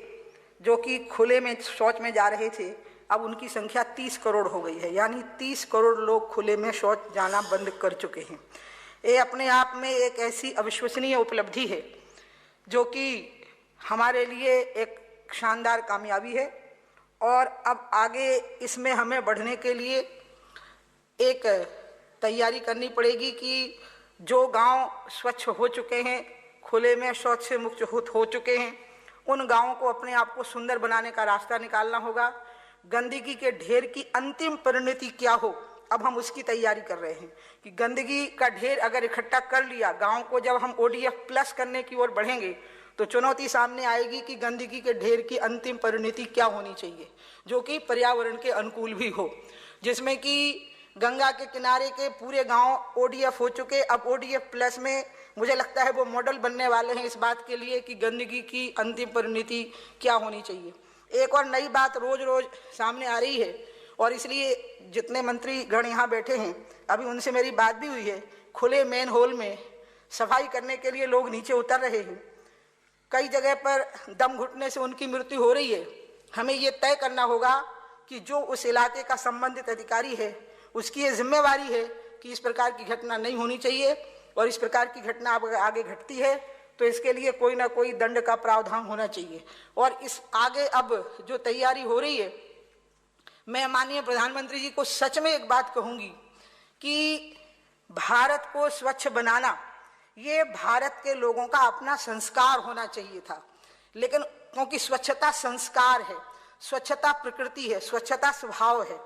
जो कि खुले में शौच में जा रहे थे, अब उनकी संख्या 30 करोड़ हो गई है। यानी 30 करोड़ लोग खुले में शौच जाना बंद कर चुके हैं। ये अपने आप में एक ऐसी अविश्वसनीय उपलब्धि है जो कि हमारे लिए एक शानदार कामयाबी है और अब आगे इसमें हमें बढ़ने के लिए एक तैयारी करनी पड़ेगी कि जो गांव स्वच्छ हो चुके हैं, खुले में शौच से मुक्त हो चुके हैं, उन गांवों को अपने आप को सुंदर बनाने का रास्ता निकालना होगा। गंदगी के ढेर की अंतिम परिणति क्या हो, अब हम उसकी तैयारी कर रहे हैं कि गंदगी का ढेर अगर इकट्ठा कर लिया, गांव को जब हम ODF प्लस करने की ओर बढ़ेंगे तो चुनौती सामने आएगी कि गंदगी के ढेर की अंतिम परिणति क्या होनी चाहिए, जो कि पर्यावरण के अनुकूल भी हो, जिसमें कि गंगा के किनारे के पूरे गांव ODF हो चुके। अब ODF प्लस में मुझे लगता है वो मॉडल बनने वाले हैं इस बात के लिए कि गंदगी की अंतिम परिणति क्या होनी चाहिए। एक और नई बात रोज रोज सामने आ रही है और इसलिए जितने मंत्री गण यहाँ बैठे हैं, अभी उनसे मेरी बात भी हुई है। खुले मेन होल में सफाई करने के लिए लोग नीचे उतर रहे हैं। कई जगह पर दम घुटने से उनकी मृत्यु हो रही है। हमें ये तय करना होगा कि जो उस इलाके का संबंधित अधिकारी है उसकी ये जिम्मेवारी है कि इस प्रकार की घटना नहीं होनी चाहिए और इस प्रकार की घटना आगे घटती है तो इसके लिए कोई ना कोई दंड का प्रावधान होना चाहिए। और इस आगे अब जो तैयारी हो रही है, मैं माननीय प्रधानमंत्री जी को सच में एक बात कहूंगी कि भारत को स्वच्छ बनाना ये भारत के लोगों का अपना संस्कार होना चाहिए था। लेकिन क्योंकि स्वच्छता संस्कार है, स्वच्छता प्रकृति है, स्वच्छता स्वभाव है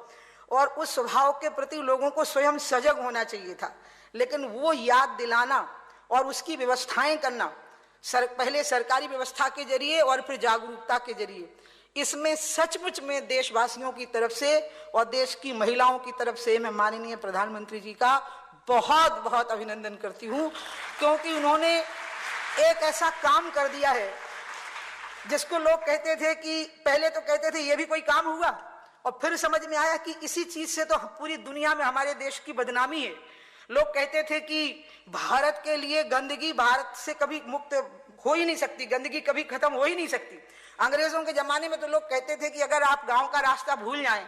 और उस स्वभाव के प्रति लोगों को स्वयं सजग होना चाहिए था। लेकिन वो याद दिलाना और उसकी व्यवस्थाएं करना पहले सरकारी व्यवस्था के जरिए और फिर जागरूकता के जरिए, इसमें सचमुच में देशवासियों की तरफ से और देश की महिलाओं की तरफ से मैं माननीय प्रधानमंत्री जी का बहुत बहुत अभिनंदन करती हूं, क्योंकि उन्होंने एक ऐसा काम कर दिया है जिसको लोग कहते थे कि पहले तो कहते थे ये भी कोई काम हुआ, और फिर समझ में आया कि इसी चीज से तो पूरी दुनिया में हमारे देश की बदनामी है। लोग कहते थे कि भारत के लिए गंदगी भारत से कभी मुक्त हो ही नहीं सकती, गंदगी कभी खत्म हो ही नहीं सकती। अंग्रेजों के जमाने में तो लोग कहते थे कि अगर आप गांव का रास्ता भूल जाएं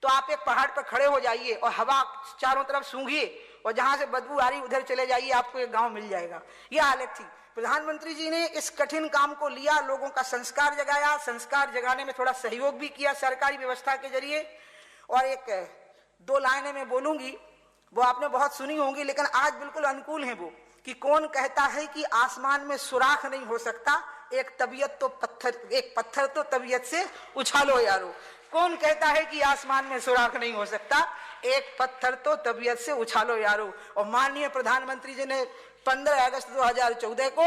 तो आप एक पहाड़ पर खड़े हो जाइए और हवा चारों तरफ सूंघिए और जहां से बदबू आ रही उधर चले जाइए, आपको एक गांव मिल जाएगा। यह हालत थी। प्रधानमंत्री जी ने इस कठिन काम को लिया, लोगों का संस्कार जगाया, संस्कार जगाने में थोड़ा सहयोग भी किया सरकारी व्यवस्था के जरिए। और एक दो लाइनें मैं बोलूंगी, वो आपने बहुत सुनी होंगी लेकिन आज बिल्कुल अनुकूल है वो, कि कौन कहता है कि आसमान में सुराख नहीं हो सकता, एक पत्थर तो तबीयत से उछालो यारो। कौन कहता है कि आसमान में सुराख नहीं हो सकता, एक पत्थर तो तबीयत से उछालो यारो। और माननीय प्रधानमंत्री जी ने 15 अगस्त 2014 को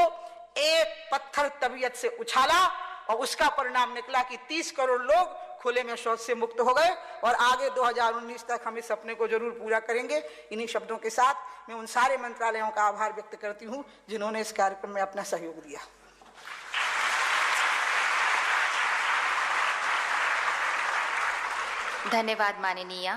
एक पत्थर तबीयत से उछाला और उसका परिणाम निकला कि 30 करोड़ लोग खुले में शौच से मुक्त हो गए और आगे 2019 तक हम इस सपने को जरूर पूरा करेंगे। इन्हीं शब्दों के साथ मैं उन सारे मंत्रालयों का आभार व्यक्त करती हूं जिन्होंने इस कार्यक्रम में अपना सहयोग दिया।
धन्यवाद माननीय।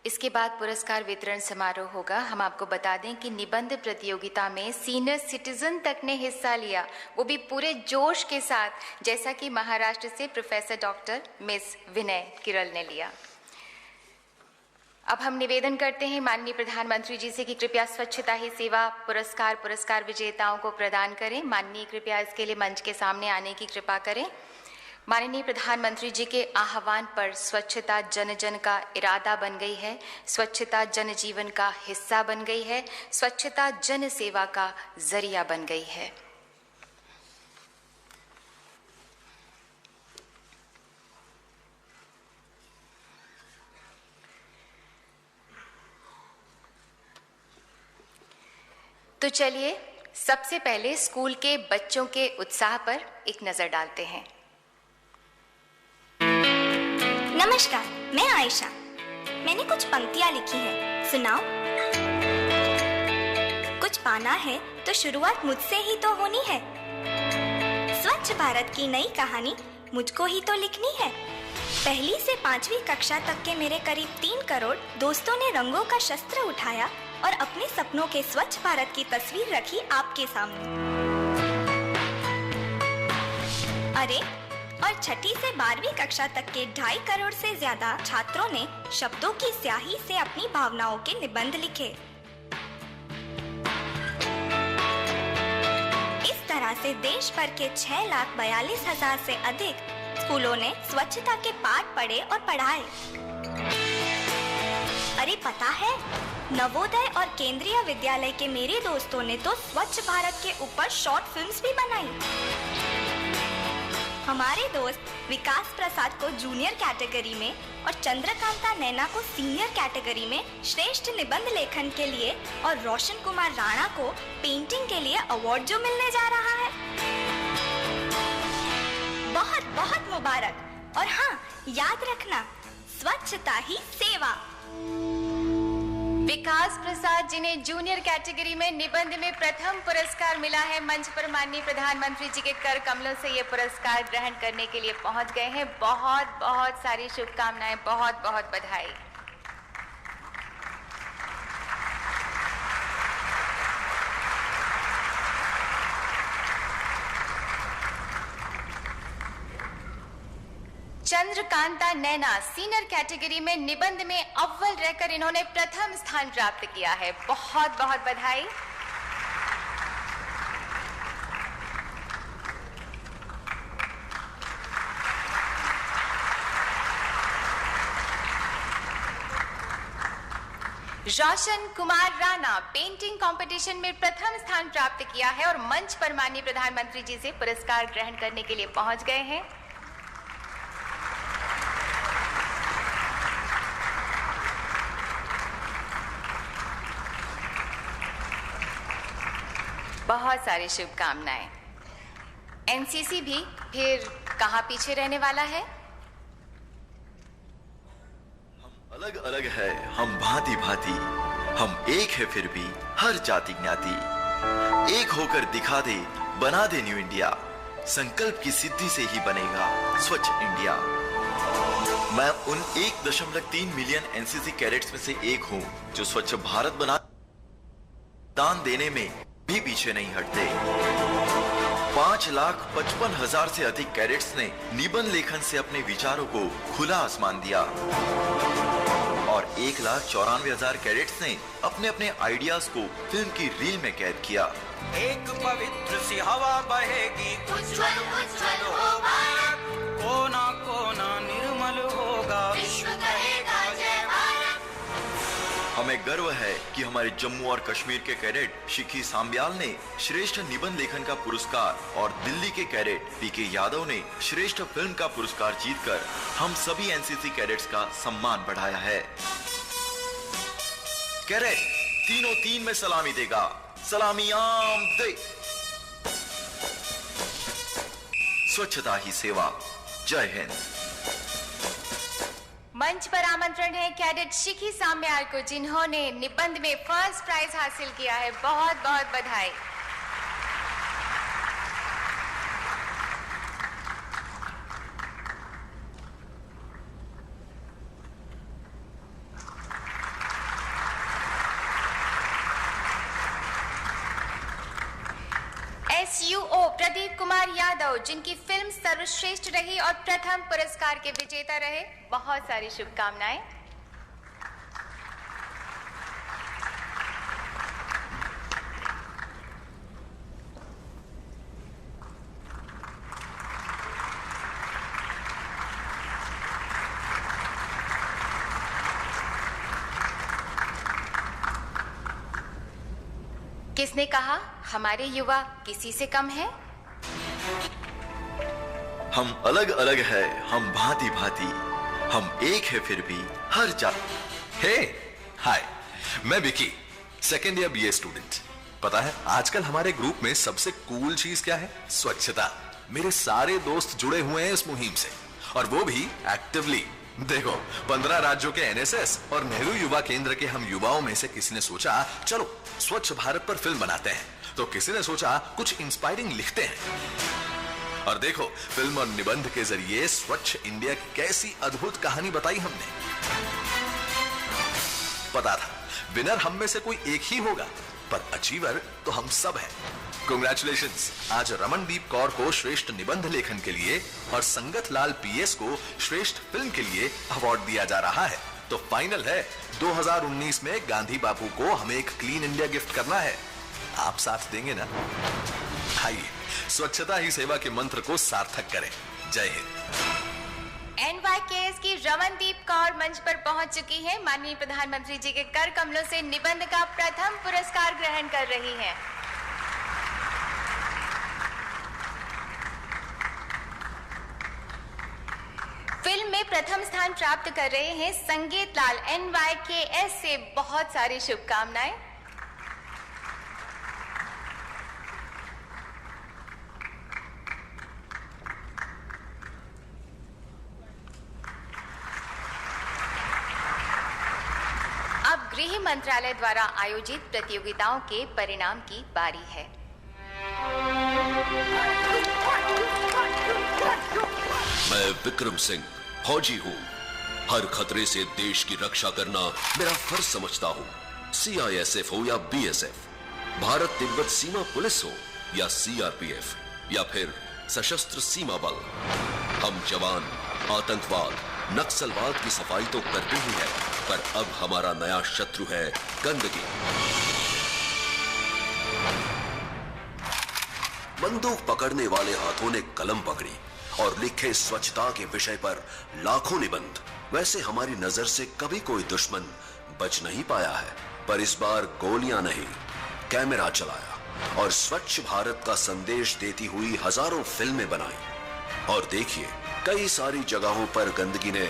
इसके बाद पुरस्कार वितरण समारोह होगा। हम आपको बता दें कि निबंध प्रतियोगिता में सीनियर सिटीजन तक ने हिस्सा लिया, वो भी पूरे जोश के साथ, जैसा कि महाराष्ट्र से प्रोफेसर डॉक्टर मिस विनय किरल ने लिया। अब हम निवेदन करते हैं माननीय प्रधानमंत्री जी से कि कृपया स्वच्छता ही सेवा पुरस्कार विजेताओं को प्रदान करें। माननीय कृपया इसके लिए मंच के सामने आने की कृपा करें। माननीय प्रधानमंत्री जी के आह्वान पर स्वच्छता जन जन का इरादा बन गई है, स्वच्छता जन जीवन का हिस्सा बन गई है, स्वच्छता जन सेवा का जरिया बन गई है। तो चलिए सबसे पहले स्कूल के बच्चों के उत्साह पर एक नजर डालते हैं।
नमस्कार, मैं आयशा। मैंने कुछ पंक्तियां लिखी हैं, सुनाओ। कुछ पाना है तो शुरुआत मुझसे ही तो होनी है। स्वच्छ भारत की नई कहानी मुझको ही तो लिखनी है। पहली से 5वीं कक्षा तक के मेरे करीब 3 करोड़ दोस्तों ने रंगों का शस्त्र उठाया और अपने सपनों के स्वच्छ भारत की तस्वीर रखी आपके सामने। अरे, और 6ठी से 12वीं कक्षा तक के 2.5 करोड़ से ज्यादा छात्रों ने शब्दों की स्याही से अपनी भावनाओं के निबंध लिखे। इस तरह से देश भर के 6,42,000 से अधिक स्कूलों ने स्वच्छता के पाठ पढ़े और पढ़ाए। अरे पता है, नवोदय और केंद्रीय विद्यालय के मेरे दोस्तों ने तो स्वच्छ भारत के ऊपर शॉर्ट फिल्म्स भी बनाई। हमारे दोस्त विकास प्रसाद को जूनियर कैटेगरी में और चंद्रकांता नैना को सीनियर कैटेगरी में श्रेष्ठ निबंध लेखन के लिए और रोशन कुमार राणा को पेंटिंग के लिए अवार्ड जो मिलने जा रहा है। बहुत बहुत मुबारक। और हाँ, याद रखना, स्वच्छता ही सेवा।
विकास प्रसाद जिन्हें जूनियर कैटेगरी में निबंध में प्रथम पुरस्कार मिला है, मंच पर माननीय प्रधानमंत्री जी के कर कमलों से ये पुरस्कार ग्रहण करने के लिए पहुंच गए हैं। बहुत बहुत सारी शुभकामनाएं, बहुत बहुत बधाई। चंद्रकांता नैना सीनियर कैटेगरी में निबंध में अव्वल रहकर इन्होंने प्रथम स्थान प्राप्त किया है। बहुत बहुत बधाई। रोशन कुमार राणा पेंटिंग कंपटीशन में प्रथम स्थान प्राप्त किया है और मंच पर माननीय प्रधानमंत्री जी से पुरस्कार ग्रहण करने के लिए पहुंच गए हैं। बहुत सारी शुभकामनाएं। एनसीसी भी फिर कहां पीछे रहने वाला है।
हम अलग अलग है, हम भांति भांति, हम एक है फिर भी हर जाति ज्ञाति। एक होकर दिखा दे, बना दे न्यू इंडिया। संकल्प की सिद्धि से ही बनेगा स्वच्छ इंडिया। मैं उन 1.3 मिलियन एनसीसी कैडेट्स में से एक हूं जो स्वच्छ भारत बना दान देने में भी पीछे नहीं हटते। 5,55,000 से अधिक कैडेट्स ने निबंध लेखन से अपने विचारों को खुला आसमान दिया और 1,94,000 कैडेट्स ने अपने अपने आइडियाज को फिल्म की रील में कैद किया।
एक पवित्र सी हवा बहेगी, उज्जवल उज्जवल होगा, कोना कोना निर्मल होगा, विश्व कहेगा जय भारत।
हमें गर्व है कि हमारे जम्मू और कश्मीर के कैडेट शिखी सांब्याल ने श्रेष्ठ निबंध लेखन का पुरस्कार और दिल्ली के कैडेट पीके यादव ने श्रेष्ठ फिल्म का पुरस्कार जीतकर हम सभी एनसीसी कैडेट्स का सम्मान बढ़ाया है। कैडेट तीनों 3 में सलामी देगा। सलामी आम दे। स्वच्छता ही सेवा। जय हिंद।
मंच पर आमंत्रण है कैडेट शिखी सांब्याल को, जिन्होंने निबंध में फर्स्ट प्राइज हासिल किया है। बहुत बहुत बधाई। SUO प्रदीप कुमार यादव, जिनकी फिल्म सर्वश्रेष्ठ रही और प्रथम पुरस्कार के विजेता रहे, बहुत सारी शुभकामनाएं। किसने कहा हमारे युवा किसी से कम है?
हम अलग अलग है, हम भांति भांति, हम एक है फिर भी हर जा।
हे हाय, मैं Vicky, second year BA student. पता है आजकल हमारे ग्रुप में सबसे कूल चीज क्या है? स्वच्छता। मेरे सारे दोस्त जुड़े हुए हैं इस मुहिम से, और वो भी एक्टिवली। देखो 15 राज्यों के NSS और नेहरू युवा केंद्र के हम युवाओं में से किसी ने सोचा चलो स्वच्छ भारत पर फिल्म बनाते हैं, तो किसी ने सोचा कुछ इंस्पायरिंग लिखते हैं। और देखो फिल्म और निबंध के जरिए स्वच्छ इंडिया की कैसी अद्भुत कहानी बताई हमने। पता था विनर हम में से कोई एक ही होगा, पर अचीवर तो हम सब हैं। कांग्रेचुलेशंस। आज रमनदीप कौर को श्रेष्ठ निबंध लेखन के लिए और संगत लाल PS को श्रेष्ठ फिल्म के लिए अवार्ड दिया जा रहा है। तो फाइनल है 2019 में गांधी बापू को हमें एक क्लीन इंडिया गिफ्ट करना है। आप साथ देंगे ना? आइए स्वच्छता ही सेवा के मंत्र को सार्थक करें। जय हिंद।
NYKS की रमनदीप कौर मंच पर पहुंच चुकी हैं। माननीय प्रधानमंत्री जी के कर कमलों से निबंध का प्रथम पुरस्कार ग्रहण कर रही हैं। फिल्म में प्रथम स्थान प्राप्त कर रहे हैं संगीत लाल। NYKS से बहुत सारी शुभकामनाएं। अब गृह मंत्रालय द्वारा आयोजित प्रतियोगिताओं के परिणाम की बारी है।
मैं विक्रम सिंह फौजी हूँ। हर खतरे से देश की रक्षा करना मेरा फर्ज समझता हूँ। CISF हो या BSF, भारत तिब्बत सीमा पुलिस हो या CRPF या फिर सशस्त्र सीमा बल, हम जवान आतंकवाद, नक्सलवाद की सफाई तो करते ही है, पर अब हमारा नया शत्रु है गंदगी। बंदूक पकड़ने वाले हाथों ने कलम पकड़ी और लिखे स्वच्छता के विषय पर लाखों निबंध। वैसे हमारी नजर से कभी कोई दुश्मन बच नहीं पाया है, पर इस बार गोलियां नहीं, कैमरा चलाया और स्वच्छ भारत का संदेश देती हुई हजारों फिल्में बनाई। और देखिए कई सारी जगहों पर गंदगी ने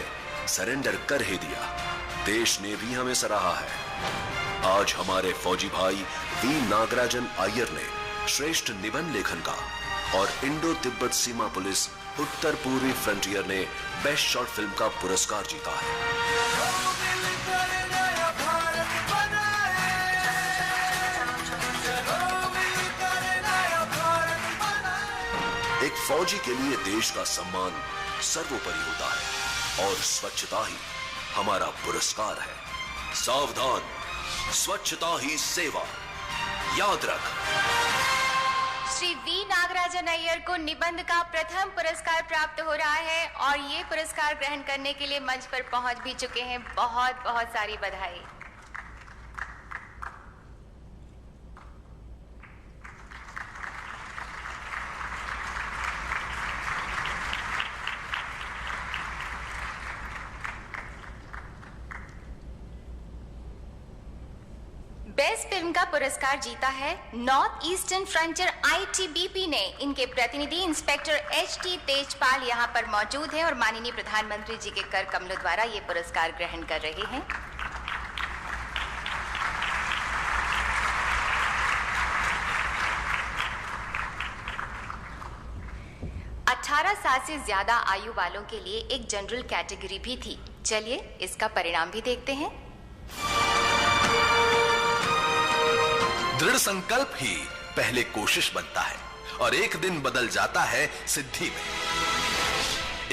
सरेंडर कर ही दिया। देश ने भी हमें सराहा है। आज हमारे फौजी भाई वी नागराजन अय्यर ने श्रेष्ठ निबंध लेखन का और इंडो तिब्बत सीमा पुलिस उत्तर पूर्वी फ्रंटियर ने बेस्ट शॉर्ट फिल्म का पुरस्कार जीता है। एक फौजी के लिए देश का सम्मान सर्वोपरि होता है और स्वच्छता ही हमारा पुरस्कार है। सावधान, स्वच्छता ही सेवा, याद रख।
श्री वी नागराजन अय्यर को निबंध का प्रथम पुरस्कार प्राप्त हो रहा है और ये पुरस्कार ग्रहण करने के लिए मंच पर पहुंच भी चुके हैं। बहुत बहुत सारी बधाई। बेस्ट फिल्म का पुरस्कार जीता है नॉर्थ ईस्टर्न फ्रंटियर ITBP ने। इनके प्रतिनिधि इंस्पेक्टर HT तेजपाल यहाँ पर मौजूद हैं और माननीय प्रधानमंत्री जी के कर कमलों द्वारा ये पुरस्कार ग्रहण कर रहे हैं। अठारह साल से ज्यादा आयु वालों के लिए एक जनरल कैटेगरी भी थी। चलिए इसका परिणाम भी देखते हैं।
दृढ़ संकल्प ही पहले कोशिश बनता है और एक दिन बदल जाता है सिद्धि में।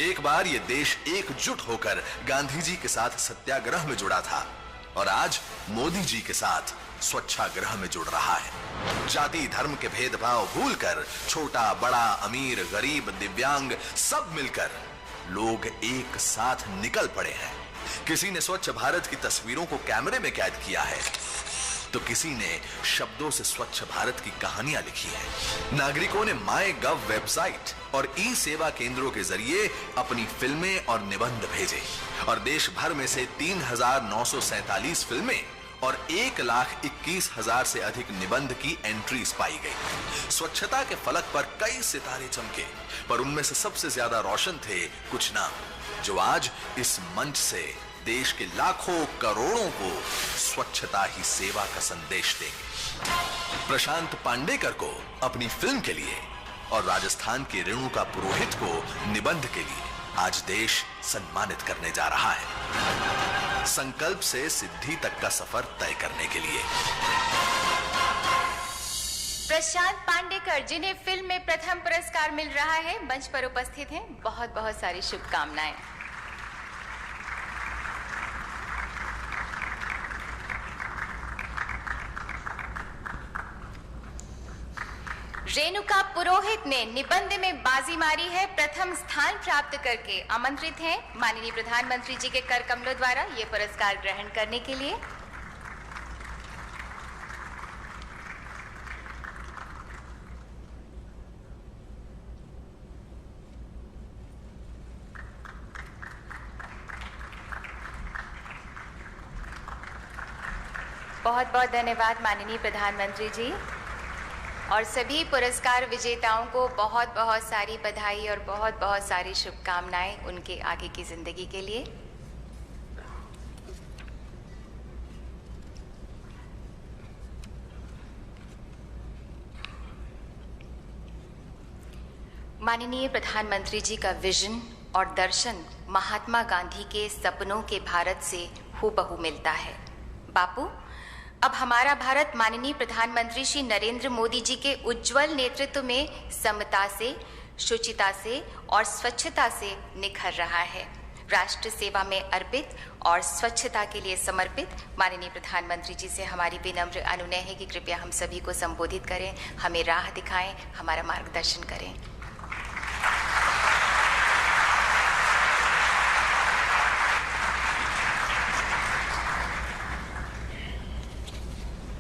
एक बार ये देश एकजुट होकर गांधी जी के साथ सत्याग्रह में जुड़ा था। और आज मोदी जी के साथ स्वच्छाग्रह में जुड़ रहा है। जाति धर्म के भेदभाव भूलकर छोटा बड़ा अमीर गरीब दिव्यांग सब मिलकर लोग एक साथ निकल पड़े हैं। किसी ने स्वच्छ भारत की तस्वीरों को कैमरे में कैद किया है तो किसी ने शब्दों से स्वच्छ भारत की कहानियां लिखी है। नागरिकों ने MyGov वेबसाइट और ई सेवा केंद्रों के जरिए अपनी फिल्में और निबंध भेजे और देश भर में से 3,947 फिल्में और 1,21,000 से अधिक निबंध की एंट्रीज पाई गई। स्वच्छता के फलक पर कई सितारे चमके, पर उनमें से सबसे ज्यादा रोशन थे कुछ नाम जो आज इस मंच से देश के लाखों करोड़ों को स्वच्छता ही सेवा का संदेश देंगे। प्रशांत पांडेकर को अपनी फिल्म के लिए और राजस्थान के रेणुका पुरोहित को निबंध के लिए आज देश सम्मानित करने जा रहा है, संकल्प से सिद्धि तक का सफर तय करने के लिए।
प्रशांत पांडेकर, जिन्हें फिल्म में प्रथम पुरस्कार मिल रहा है, मंच पर उपस्थित हैं। बहुत बहुत सारी शुभकामनाएं। रेणुका पुरोहित ने निबंध में बाजी मारी है, प्रथम स्थान प्राप्त करके आमंत्रित हैं माननीय प्रधानमंत्री जी के कर कमलों द्वारा ये पुरस्कार ग्रहण करने के लिए। बहुत बहुत धन्यवाद माननीय प्रधानमंत्री जी, और सभी पुरस्कार विजेताओं को बहुत बहुत सारी बधाई और बहुत बहुत सारी शुभकामनाएं उनके आगे की जिंदगी के लिए। माननीय प्रधानमंत्री जी का विजन और दर्शन महात्मा गांधी के सपनों के भारत से हूबहू मिलता है। बापू, अब हमारा भारत माननीय प्रधानमंत्री श्री नरेंद्र मोदी जी के उज्जवल नेतृत्व में समता से, शुचिता से और स्वच्छता से निखर रहा है। राष्ट्र सेवा में अर्पित और स्वच्छता के लिए समर्पित माननीय प्रधानमंत्री जी से हमारी विनम्र अनुनय है कि कृपया हम सभी को संबोधित करें, हमें राह दिखाएं, हमारा मार्गदर्शन करें।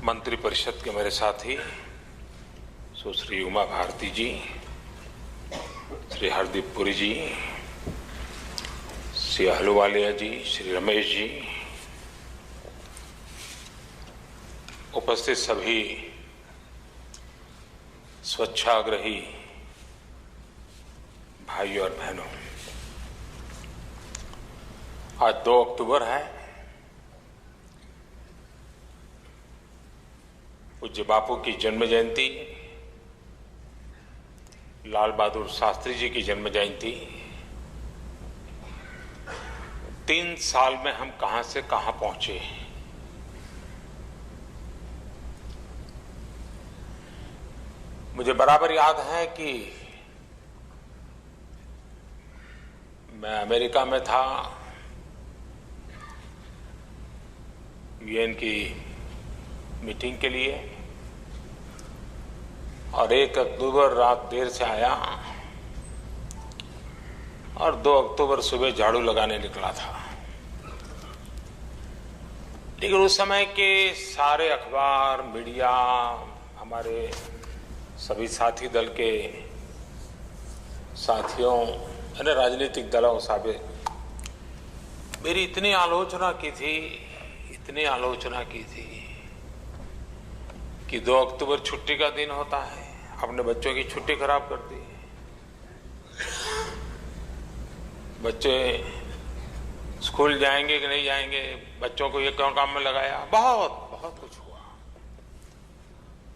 मंत्रिपरिषद के मेरे साथी सुश्री उमा भारती जी, श्री हरदीप पुरी जी, श्री अहलूवालिया जी, श्री रमेश जी, उपस्थित सभी स्वच्छाग्रही भाइयों और बहनों, आज 2 अक्टूबर है। पूज्य बापू की जन्म जयंती, लाल बहादुर शास्त्री जी की जन्म जयंती। 3 साल में हम कहां से कहां पहुंचे। मुझे बराबर याद है कि मैं अमेरिका में था, यूएन की मीटिंग के लिए, और 1 अक्टूबर रात देर से आया और 2 अक्टूबर सुबह झाड़ू लगाने निकला था। लेकिन उस समय के सारे अखबार, मीडिया, हमारे सभी साथी दल के साथियों, यानी राजनीतिक दलों साबित मेरी इतनी आलोचना की थी कि 2 अक्टूबर छुट्टी का दिन होता है, अपने बच्चों की छुट्टी खराब कर दी। बच्चे स्कूल जाएंगे कि नहीं जाएंगे, बच्चों को ये कौन काम में लगाया, बहुत कुछ हुआ।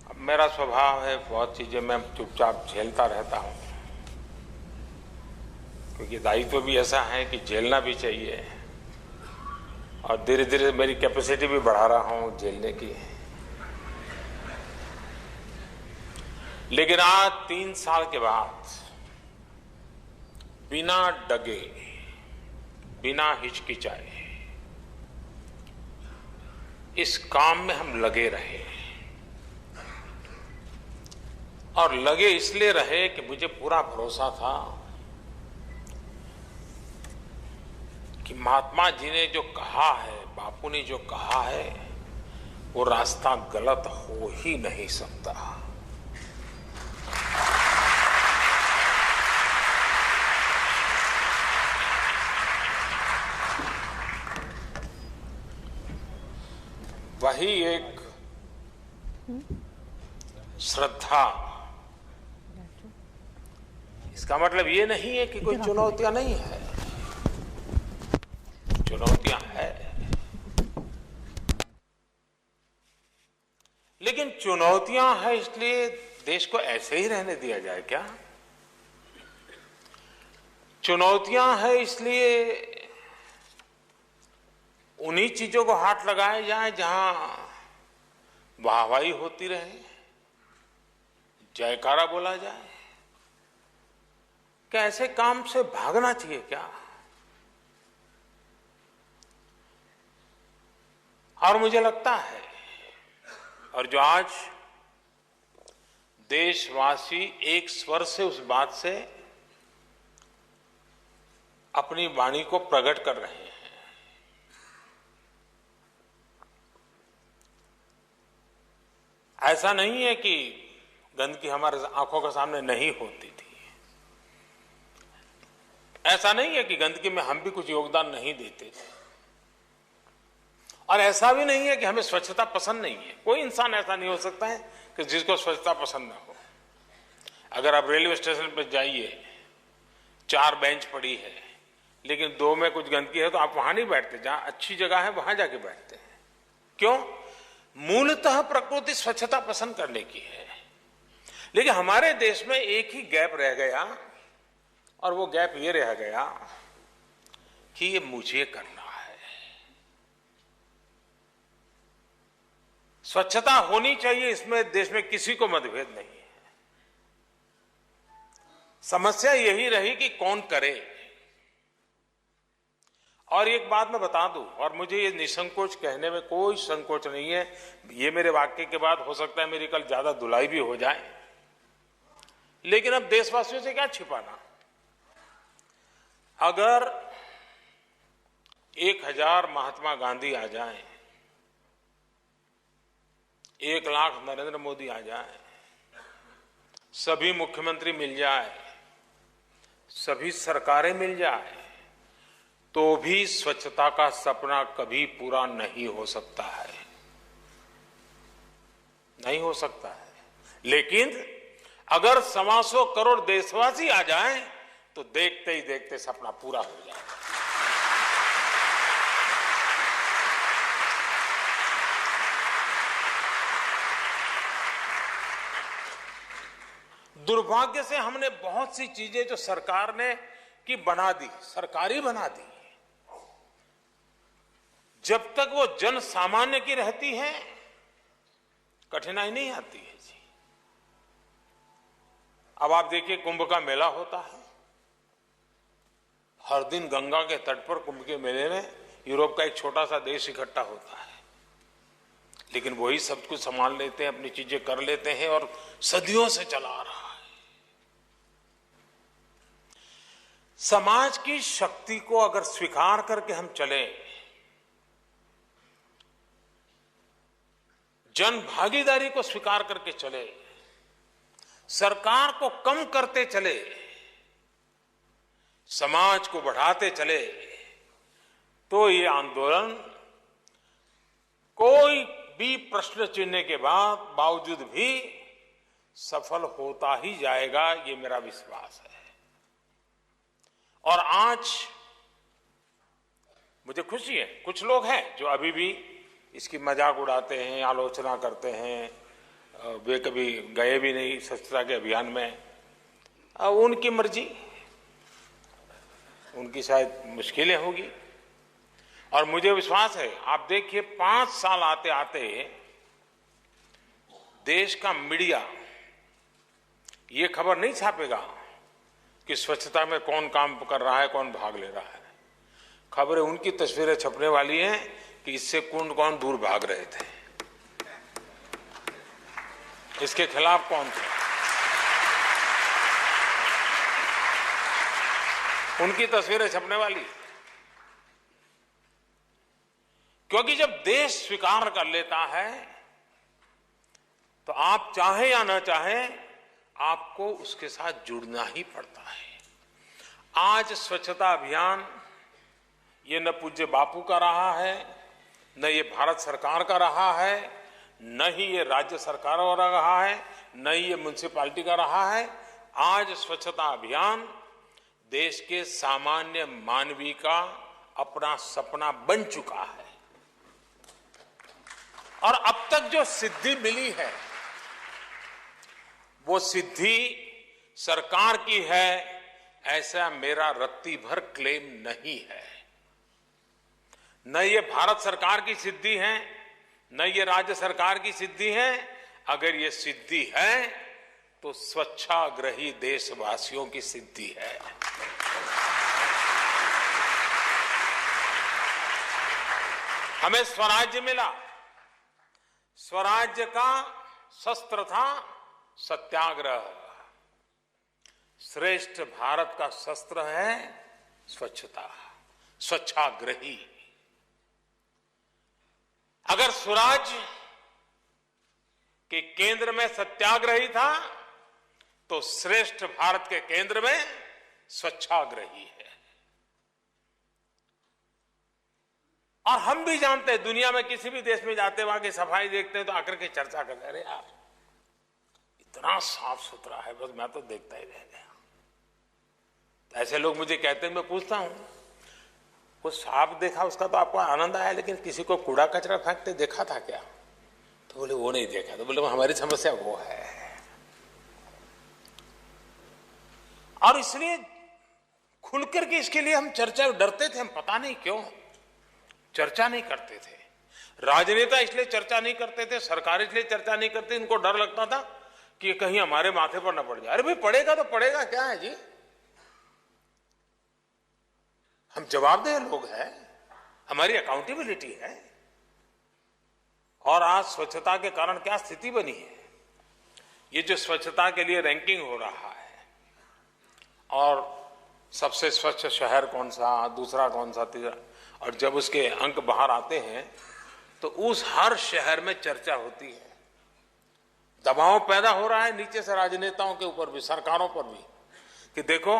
अब मेरा स्वभाव है, बहुत चीजें मैं चुपचाप झेलता रहता हूं, क्योंकि दायित्व भी ऐसा है कि झेलना भी चाहिए, और धीरे धीरे मेरी कैपेसिटी भी बढ़ा रहा हूं झेलने की। लेकिन आज 3 साल के बाद बिना डगे, बिना हिचकिचाए इस काम में हम लगे रहे और लगे इसलिए रहे कि मुझे पूरा भरोसा था कि महात्मा जी ने जो कहा है, बापू ने जो कहा है, वो रास्ता गलत हो ही नहीं सकता। वही एक श्रद्धा। इसका मतलब ये नहीं है कि कोई चुनौतियां नहीं है, चुनौतियां है, लेकिन चुनौतियां है इसलिए देश को ऐसे ही रहने दिया जाए क्या? चुनौतियां है इसलिए उन्हीं चीजों को हाथ लगाए जाए जहां वाहवाही होती रहे, जयकारा बोला जाए? क्या ऐसे काम से भागना चाहिए क्या? और मुझे लगता है, और जो आज देशवासी एक स्वर से उस बात से अपनी वाणी को प्रकट कर रहे हैं, ऐसा नहीं है कि गंदगी हमारे आंखों के सामने नहीं होती थी, ऐसा नहीं है कि गंदगी में हम भी कुछ योगदान नहीं देते थे, और ऐसा भी नहीं है कि हमें स्वच्छता पसंद नहीं है। कोई इंसान ऐसा नहीं हो सकता है कि जिसको स्वच्छता पसंद ना हो। अगर आप रेलवे स्टेशन पर जाइए, 4 बेंच पड़ी है लेकिन 2 में कुछ गंदगी है तो आप वहां नहीं बैठते, जहां अच्छी जगह है वहां जाके बैठते हैं। क्यों? मूलतः प्रकृति स्वच्छता पसंद करने की है। लेकिन हमारे देश में एक ही गैप रह गया, और वो गैप ये रह गया कि ये मुझे करना है। स्वच्छता होनी चाहिए, इसमें देश में किसी को मतभेद नहीं है। समस्या यही रही कि कौन करे। और एक बात मैं बता दूं, और मुझे ये निसंकोच कहने में कोई संकोच नहीं है, ये मेरे वाक्य के बाद हो सकता है मेरी कल ज्यादा धुलाई भी हो जाए, लेकिन अब देशवासियों से क्या छिपाना। अगर 1000 महात्मा गांधी आ जाएं, 1 लाख नरेंद्र मोदी आ जाएं, सभी मुख्यमंत्री मिल जाए, सभी सरकारें मिल जाए, तो भी स्वच्छता का सपना कभी पूरा नहीं हो सकता है, नहीं हो सकता है। लेकिन अगर 125 करोड़ देशवासी आ जाएं तो देखते ही देखते सपना पूरा हो जाएगा। दुर्भाग्य से हमने बहुत सी चीजें जो सरकार ने की बना दी, सरकारी बना दी। जब तक वो जन सामान्य की रहती है कठिनाई नहीं आती है जी। अब आप देखिए, कुंभ का मेला होता है, हर दिन गंगा के तट पर कुंभ के मेले में यूरोप का एक छोटा सा देश इकट्ठा होता है, लेकिन वही सब कुछ संभाल लेते हैं, अपनी चीजें कर लेते हैं और सदियों से चला आ रहा है। समाज की शक्ति को अगर स्वीकार करके हम चले, जन भागीदारी को स्वीकार करके चले, सरकार को कम करते चले, समाज को बढ़ाते चले, तो ये आंदोलन कोई भी प्रश्न चिन्ह के बावजूद भी सफल होता ही जाएगा, ये मेरा विश्वास है। और आज मुझे खुशी है, कुछ लोग हैं जो अभी भी इसकी मजाक उड़ाते हैं, आलोचना करते हैं, वे कभी गए भी नहीं स्वच्छता के अभियान में। उनकी मर्जी, उनकी शायद मुश्किलें होगी। और मुझे विश्वास है, आप देखिए 5 साल आते आते देश का मीडिया ये खबर नहीं छापेगा कि स्वच्छता में कौन काम कर रहा है, कौन भाग ले रहा है। खबरें उनकी तस्वीरें छपने वाली हैं कि इससे कौन कौन दूर भाग रहे थे, इसके खिलाफ कौन थे। उनकी तस्वीरें छपने वाली, क्योंकि जब देश स्वीकार कर लेता है तो आप चाहे या न चाहे आपको उसके साथ जुड़ना ही पड़ता है। आज स्वच्छता अभियान ये न पूज्य बापू का रहा है, न ये भारत सरकार का रहा है, न ही ये राज्य सरकारों का रहा है, न ही ये म्युनिसिपैलिटी का रहा है। आज स्वच्छता अभियान देश के सामान्य मानवी का अपना सपना बन चुका है। और अब तक जो सिद्धि मिली है वो सिद्धि सरकार की है, ऐसा मेरा रत्ती भर क्लेम नहीं है। न ये भारत सरकार की सिद्धि है, न ये राज्य सरकार की सिद्धि है। अगर ये सिद्धि है तो स्वच्छाग्रही देशवासियों की सिद्धि है। हमें स्वराज्य मिला, स्वराज्य का शस्त्र था सत्याग्रह। श्रेष्ठ भारत का शस्त्र है स्वच्छता, स्वच्छाग्रही। अगर स्वराज्य के केंद्र में सत्याग्रही था तो श्रेष्ठ भारत के केंद्र में स्वच्छाग्रही है। और हम भी जानते हैं, दुनिया में किसी भी देश में जाते वहां की सफाई देखते हैं तो आकर के चर्चा करते हैं, अरे यार इतना साफ सुथरा है, बस मैं तो देखता ही रह गया। तो ऐसे लोग मुझे कहते हैं, मैं पूछता हूं वो साफ देखा उसका तो आपको आनंद आया, लेकिन किसी को कूड़ा कचरा फेंकते देखा था क्या? तो बोले वो नहीं देखा। तो बोले हमारी समस्या वो है। और इसलिए खुलकर के इसके लिए हम चर्चा डरते थे, हम पता नहीं क्यों चर्चा नहीं करते थे। राजनेता इसलिए चर्चा नहीं करते थे, सरकार इसलिए चर्चा नहीं करती, इनको डर लगता था कि कहीं हमारे माथे पर न पड़ जाए। अरे भाई पड़ेगा तो पड़ेगा, क्या है जी, हम जवाबदेह लोग हैं, हमारी अकाउंटेबिलिटी है। और आज स्वच्छता के कारण क्या स्थिति बनी है, ये जो स्वच्छता के लिए रैंकिंग हो रहा है और सबसे स्वच्छ शहर कौन सा, दूसरा कौन सा, तीसरा, और जब उसके अंक बाहर आते हैं तो उस हर शहर में चर्चा होती है। दबाव पैदा हो रहा है नीचे से राजनेताओं के ऊपर भी, सरकारों पर भी, कि देखो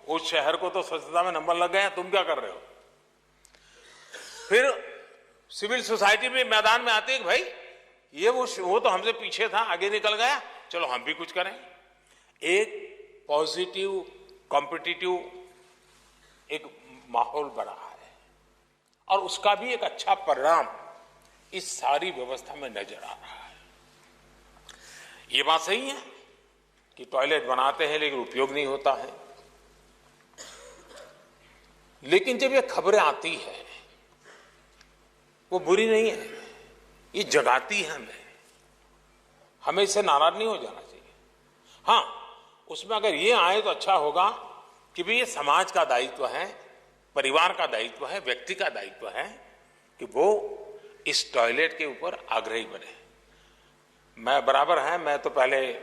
उस शहर को तो स्वच्छता में नंबर लग गया, तुम क्या कर रहे हो। फिर सिविल सोसाइटी भी मैदान में आती है कि भाई ये वो तो हमसे पीछे था, आगे निकल गया, चलो हम भी कुछ करें। एक पॉजिटिव कॉम्पिटिटिव एक माहौल बना है और उसका भी एक अच्छा परिणाम इस सारी व्यवस्था में नजर आ रहा है। ये बात सही है कि टॉयलेट बनाते हैं लेकिन उपयोग नहीं होता है, लेकिन जब ये खबरें आती है वो बुरी नहीं है, ये जगाती है हमें इससे नाराज नहीं हो जाना चाहिए। हाँ, उसमें अगर ये आए तो अच्छा होगा कि भाई ये समाज का दायित्व है, परिवार का दायित्व है, व्यक्ति का दायित्व है कि वो इस टॉयलेट के ऊपर आग्रही बने। मैं बराबर है, मैं तो पहले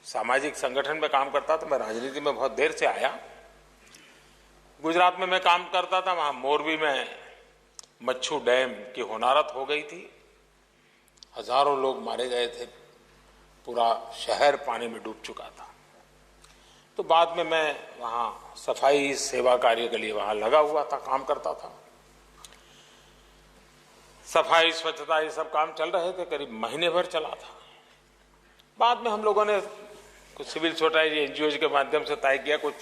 सामाजिक संगठन में काम करता था, मैं राजनीति में बहुत देर से आया। गुजरात में मैं काम करता था, वहां मोरबी में मच्छू डैम की होनारत हो गई थी, हजारों लोग मारे गए थे, पूरा शहर पानी में डूब चुका था। तो बाद में मैं वहां सफाई सेवा कार्य के लिए वहां लगा हुआ था, काम करता था। सफाई स्वच्छता ये सब काम चल रहे थे, करीब महीने भर चला था। बाद में हम लोगों ने कुछ सिविल सोसाइटी एनजीओ के माध्यम से तय किया, कुछ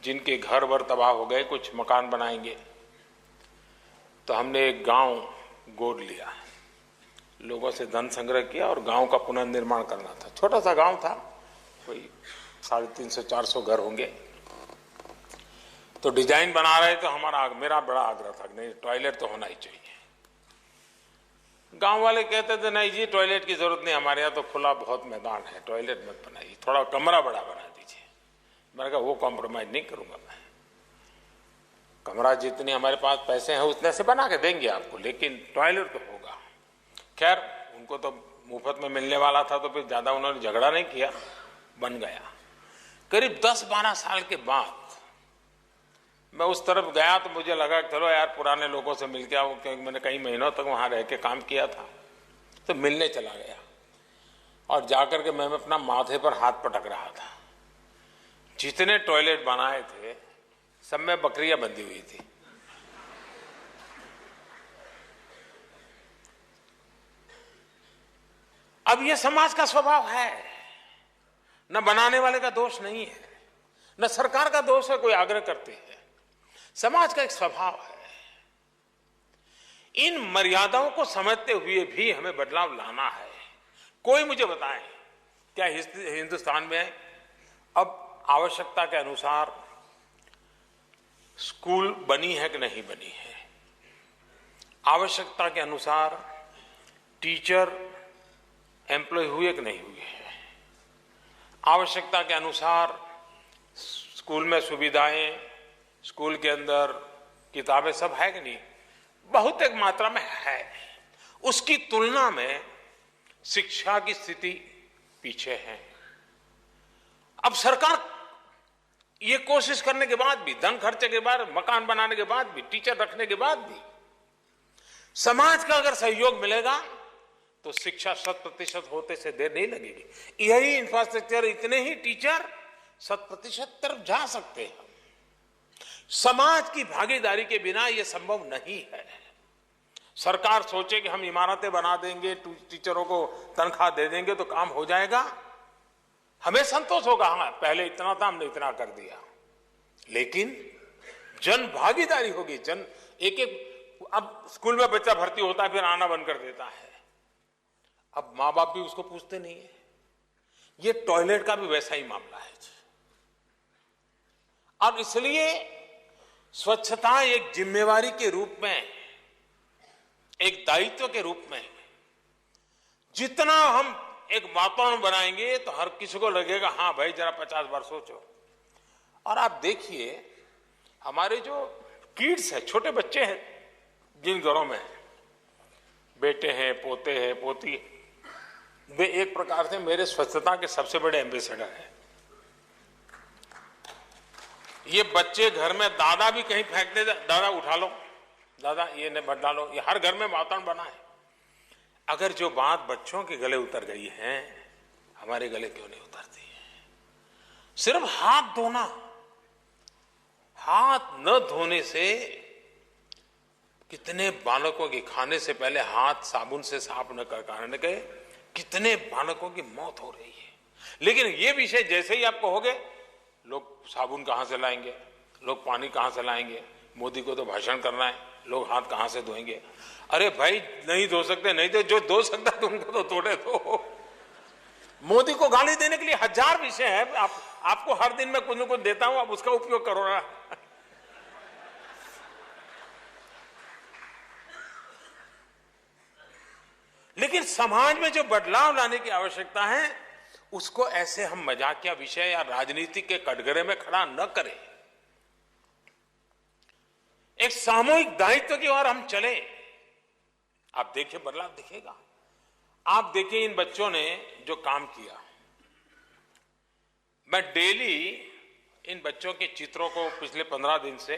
जिनके घर वर तबाह हो गए कुछ मकान बनाएंगे। तो हमने एक गांव गोद लिया, लोगों से धन संग्रह किया और गांव का पुनर्निर्माण करना था। छोटा सा गांव था, कोई 350-400 घर होंगे। तो डिजाइन बना रहे तो मेरा बड़ा आग्रह था, नहीं टॉयलेट तो होना ही चाहिए। गांव वाले कहते थे नहीं जी टॉयलेट की जरूरत नहीं, हमारे यहाँ तो खुला बहुत मैदान है, टॉयलेट मत बनाइए, थोड़ा कमरा बड़ा बना दीजिए। मैंने कहा वो कॉम्प्रोमाइज नहीं करूंगा मैं। कमरा जितने हमारे पास पैसे हैं उतने से बना के देंगे आपको, लेकिन टॉयलेट तो होगा। खैर उनको तो मुफ्त में मिलने वाला था, तो फिर ज्यादा उन्होंने झगड़ा नहीं किया, बन गया। करीब 10-12 साल के बाद मैं उस तरफ गया तो मुझे लगा चलो यार पुराने लोगों से मिल के आओ, क्योंकि मैंने कई महीनों तक वहां रह के काम किया था। तो मिलने चला गया और जाकर के मैं अपना माथे पर हाथ पटक रहा था। जितने टॉयलेट बनाए थे सब में बकरियां बंधी हुई थी। अब ये समाज का स्वभाव है, न बनाने वाले का दोष नहीं है, न सरकार का दोष है, कोई आग्रह करते हैं। समाज का एक स्वभाव है। इन मर्यादाओं को समझते हुए भी हमें बदलाव लाना है। कोई मुझे बताए क्या हिंदुस्तान में अब आवश्यकता के अनुसार स्कूल बनी है कि नहीं बनी है? आवश्यकता के अनुसार टीचर एम्प्लॉय हुए कि नहीं हुए हैं? आवश्यकता के अनुसार स्कूल में सुविधाएं, स्कूल के अंदर किताबें सब है कि नहीं? बहुत एक मात्रा में है। उसकी तुलना में शिक्षा की स्थिति पीछे है। अब सरकार ये कोशिश करने के बाद भी, धन खर्चे के बाद, मकान बनाने के बाद भी, टीचर रखने के बाद भी, समाज का अगर सहयोग मिलेगा तो शिक्षा 100% होते से देर नहीं लगेगी। यही इंफ्रास्ट्रक्चर, इतने ही टीचर 100% तरफ जा सकते हैं। समाज की भागीदारी के बिना यह संभव नहीं है। सरकार सोचे कि हम इमारतें बना देंगे, टीचरों को तनख्वाह दे देंगे तो काम हो जाएगा, हमें संतोष होगा, हाँ पहले इतना था हमने इतना कर दिया। लेकिन जन भागीदारी होगी। जन एक अब स्कूल में बच्चा भर्ती होता है फिर आना बंद कर देता है। अब माँ बाप भी उसको पूछते नहीं है। ये टॉयलेट का भी वैसा ही मामला है। और इसलिए स्वच्छता एक जिम्मेवारी के रूप में, एक दायित्व के रूप में, जितना हम एक वातावरण बनाएंगे तो हर किसी को लगेगा हाँ भाई जरा 50 बार सोचो। और आप देखिए हमारे जो किड्स है, छोटे बच्चे हैं, जिन घरों में बेटे हैं, पोते हैं, पोती, वे एक प्रकार से मेरे स्वच्छता के सबसे बड़े एम्बेसडर हैं। ये बच्चे घर में दादा भी कहीं फेंक दे, दादा उठा लो, दादा ये न बदला लो, ये हर घर में वातावरण बना है। अगर जो बात बच्चों के गले उतर गई है, हमारे गले क्यों नहीं उतरती है? सिर्फ हाथ धोना, हाथ न धोने से कितने बालकों की, खाने से पहले हाथ साबुन से साफ न कर करने के कितने बालकों की मौत हो रही है। लेकिन ये विषय जैसे ही आप कहोगे, लोग साबुन कहां से लाएंगे, लोग पानी कहां से लाएंगे, मोदी को तो भाषण करना है, लोग हाथ कहां से धोएंगे? अरे भाई नहीं धो सकते, नहीं तो जो धो सकता तुमको तो तोड़े दो। मोदी को गाली देने के लिए 1000 विषय है। आपको हर दिन मैं कुछ न कुछ देता हूं, आप उसका उपयोग करो ना। लेकिन समाज में जो बदलाव लाने की आवश्यकता है, उसको ऐसे हम मजाकिया विषय या राजनीति के कटघरे में खड़ा न करें। एक सामूहिक दायित्व की ओर हम चले, आप देखिए बदलाव दिखेगा। आप देखिए इन बच्चों ने जो काम किया, मैं डेली इन बच्चों के चित्रों को पिछले 15 दिन से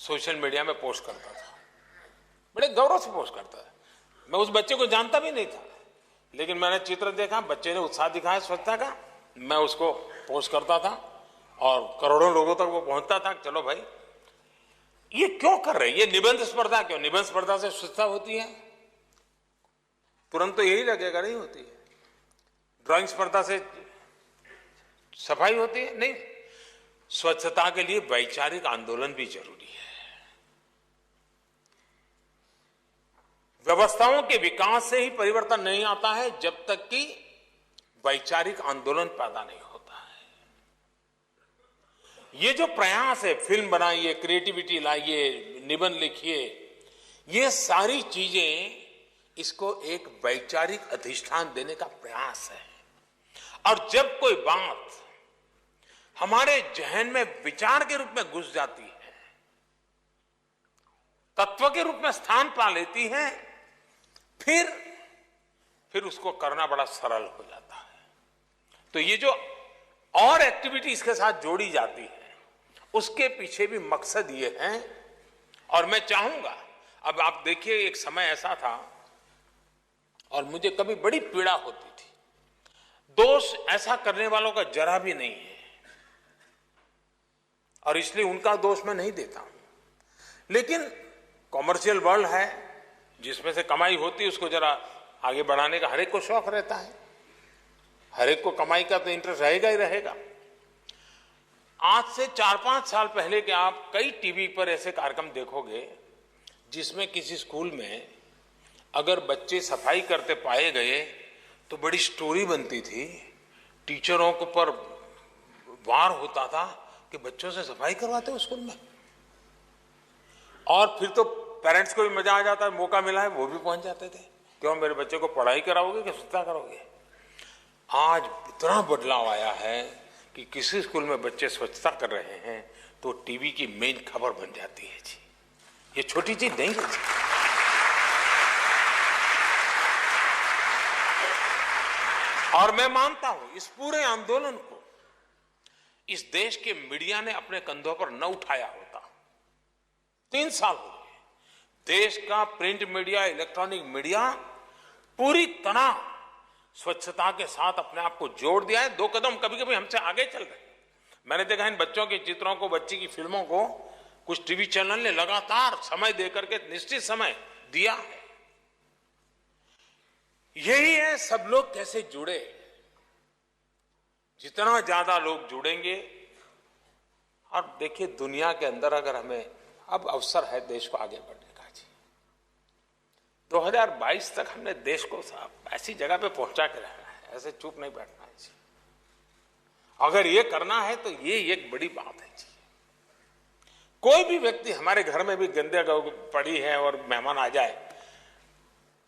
सोशल मीडिया में पोस्ट करता था, बड़े गौरव से पोस्ट करता था। मैं उस बच्चे को जानता भी नहीं था, लेकिन मैंने चित्र देखा, बच्चे ने उत्साह दिखाया स्वच्छता का, मैं उसको पोस्ट करता था और करोड़ों लोगों तक वो पहुंचता था। चलो भाई ये क्यों कर रहे हैं? ये निबंध स्पर्धा क्यों? निबंध स्पर्धा से स्वच्छता होती है? तुरंत तो यही लगेगा नहीं होती है। ड्राइंग स्पर्धा से सफाई होती है? नहीं। स्वच्छता के लिए वैचारिक आंदोलन भी जरूरी है। व्यवस्थाओं के विकास से ही परिवर्तन नहीं आता है जब तक कि वैचारिक आंदोलन पैदा नहीं होता है। ये जो प्रयास है, फिल्म बनाइए, क्रिएटिविटी लाइए, निबंध लिखिए, ये सारी चीजें इसको एक वैचारिक अधिष्ठान देने का प्रयास है। और जब कोई बात हमारे जहन में विचार के रूप में घुस जाती है तत्व के रूप में स्थान पा लेती हैं, फिर उसको करना बड़ा सरल हो जाता है। तो ये जो और एक्टिविटी इसके साथ जोड़ी जाती है, उसके पीछे भी मकसद ये है। और मैं चाहूंगा, अब आप देखिए, एक समय ऐसा था और मुझे कभी बड़ी पीड़ा होती थी, दोष ऐसा करने वालों का जरा भी नहीं है और इसलिए उनका दोष मैं नहीं देता हूं, लेकिन कॉमर्शियल वर्ल्ड है जिसमें से कमाई होती है, उसको जरा आगे बढ़ाने का हर एक को शौक रहता है, हर एक को कमाई का तो इंटरेस्ट रहेगा ही रहेगा। आज से 4-5 साल पहले के आप कई टीवी पर ऐसे कार्यक्रम देखोगे जिसमें किसी स्कूल में अगर बच्चे सफाई करते पाए गए तो बड़ी स्टोरी बनती थी, टीचरों के ऊपर वार होता था कि बच्चों से सफाई करवाते हो स्कूल में, और फिर तो पेरेंट्स को भी मजा आ जाता है, मौका मिला है वो भी पहुंच जाते थे, क्यों मेरे बच्चे को पढ़ाई कराओगे कि स्वच्छता करोगे। आज इतना बदलाव आया है कि किसी स्कूल में बच्चे स्वच्छता कर रहे हैं तो टीवी की मेन खबर बन जाती है जी। ये छोटी चीज नहीं है जी। और मैं मानता हूं इस पूरे आंदोलन को इस देश के मीडिया ने अपने कंधों पर न उठाया होता। 3 साल हो गए, देश का प्रिंट मीडिया, इलेक्ट्रॉनिक मीडिया पूरी तरह स्वच्छता के साथ अपने आप को जोड़ दिया है। 2 कदम कभी कभी हमसे आगे चल रहे हैं। मैंने देखा इन बच्चों के चित्रों को, बच्ची की फिल्मों को कुछ टीवी चैनल ने लगातार समय देकर के निश्चित समय दिया है। यही है, सब लोग कैसे जुड़े। जितना ज्यादा लोग जुड़ेंगे, और देखिए दुनिया के अंदर अगर हमें अब अवसर है देश को आगे बढ़ने का जी, 2022 तक हमने देश को ऐसी जगह पे पहुंचा के रखना है, ऐसे चुप नहीं बैठना है जी। अगर ये करना है तो ये एक बड़ी बात है जी। कोई भी व्यक्ति, हमारे घर में भी गंदे पड़ी है और मेहमान आ जाए,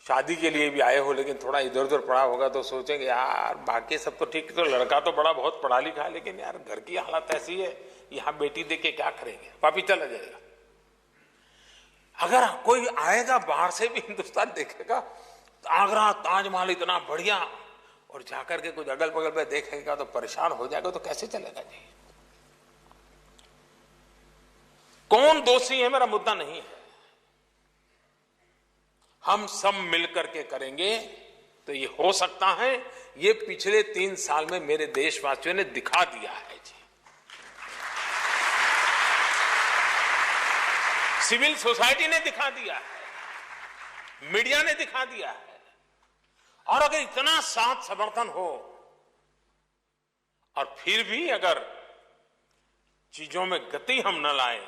शादी के लिए भी आए हो लेकिन थोड़ा इधर उधर पड़ा होगा तो सोचेंगे यार बाकी सब तो ठीक, तो लड़का तो बड़ा बहुत पढ़ा लिखा है लेकिन यार घर की हालत ऐसी है, यहां बेटी देख के क्या करेंगे, पापी चला जाएगा। अगर कोई आएगा बाहर से भी हिंदुस्तान देखेगा, तो आगरा ताजमहल इतना बढ़िया, और जाकर के कुछ अगल बगल में देखेगा तो परेशान हो जाएगा, तो कैसे चलेगा जी। कौन दोषी है मेरा मुद्दा नहीं है, हम सब मिलकर के करेंगे तो ये हो सकता है। ये पिछले 3 साल में मेरे देशवासियों ने दिखा दिया है जी। सिविल सोसाइटी ने दिखा दिया है, मीडिया ने दिखा दिया है। और अगर इतना साथ समर्थन हो और फिर भी अगर चीजों में गति हम न लाएं,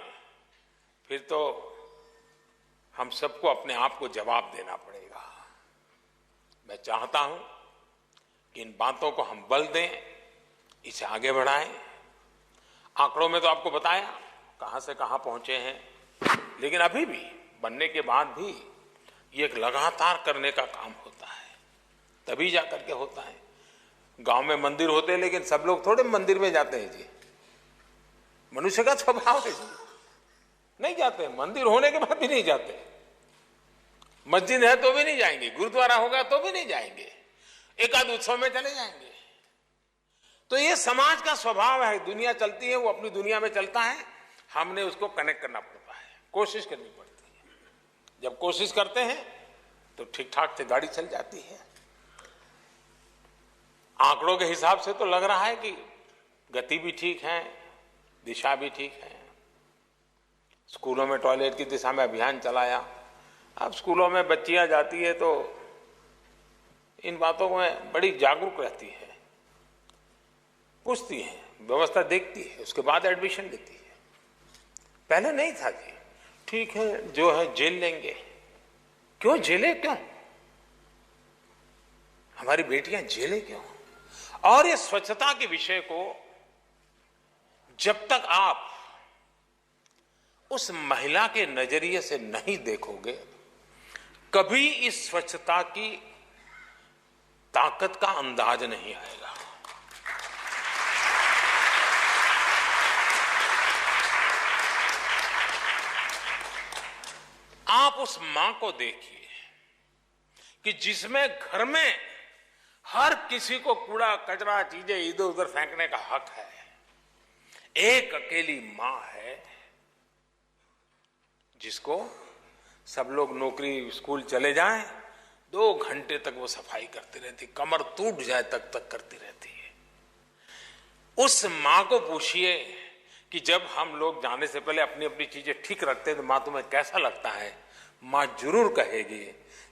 फिर तो हम सबको अपने आप को जवाब देना पड़ेगा। मैं चाहता हूं कि इन बातों को हम बल दें, इसे आगे बढ़ाएं। आंकड़ों में तो आपको बताया कहां से कहां पहुंचे हैं, लेकिन अभी भी बनने के बाद भी ये एक लगातार करने का काम होता है, तभी जाकर के होता है। गांव में मंदिर होते हैं लेकिन सब लोग थोड़े मंदिर में जाते हैं जी, मनुष्य का स्वभाव है जी, नहीं जाते। मंदिर होने के बाद भी नहीं जाते, मस्जिद है तो भी नहीं जाएंगे, गुरुद्वारा होगा तो भी नहीं जाएंगे, एक आध उत्सव में चले जाएंगे। तो ये समाज का स्वभाव है, दुनिया चलती है, वो अपनी दुनिया में चलता है, हमने उसको कनेक्ट करना पड़ता है, कोशिश करनी पड़ती है। जब कोशिश करते हैं तो ठीक ठाक से गाड़ी चल जाती है। आंकड़ों के हिसाब से तो लग रहा है कि गति भी ठीक है, दिशा भी ठीक है। स्कूलों में टॉयलेट की दिशा में अभियान चलाया, अब स्कूलों में बच्चियां जाती है तो इन बातों में बड़ी जागरूक रहती है, पूछती है, व्यवस्था देखती है, उसके बाद एडमिशन लेती है। पहले नहीं था जी, ठीक है जो है जेल लेंगे, क्यों जेले, क्यों हमारी बेटियां जेले क्यों। और ये स्वच्छता के विषय को जब तक आप उस महिला के नजरिए से नहीं देखोगे, कभी इस स्वच्छता की ताकत का अंदाज नहीं आएगा। उस मां को देखिए कि जिसमें घर में हर किसी को कूड़ा कचरा चीजें इधर उधर फेंकने का हक है, एक अकेली मां है जिसको सब लोग नौकरी स्कूल चले जाएं, 2 घंटे तक वो सफाई करती रहती, कमर टूट जाए तक करती रहती है। उस मां को पूछिए कि जब हम लोग जाने से पहले अपनी अपनी चीजें ठीक रखते हैं तो मां तुम्हें कैसा लगता है? मां जरूर कहेगी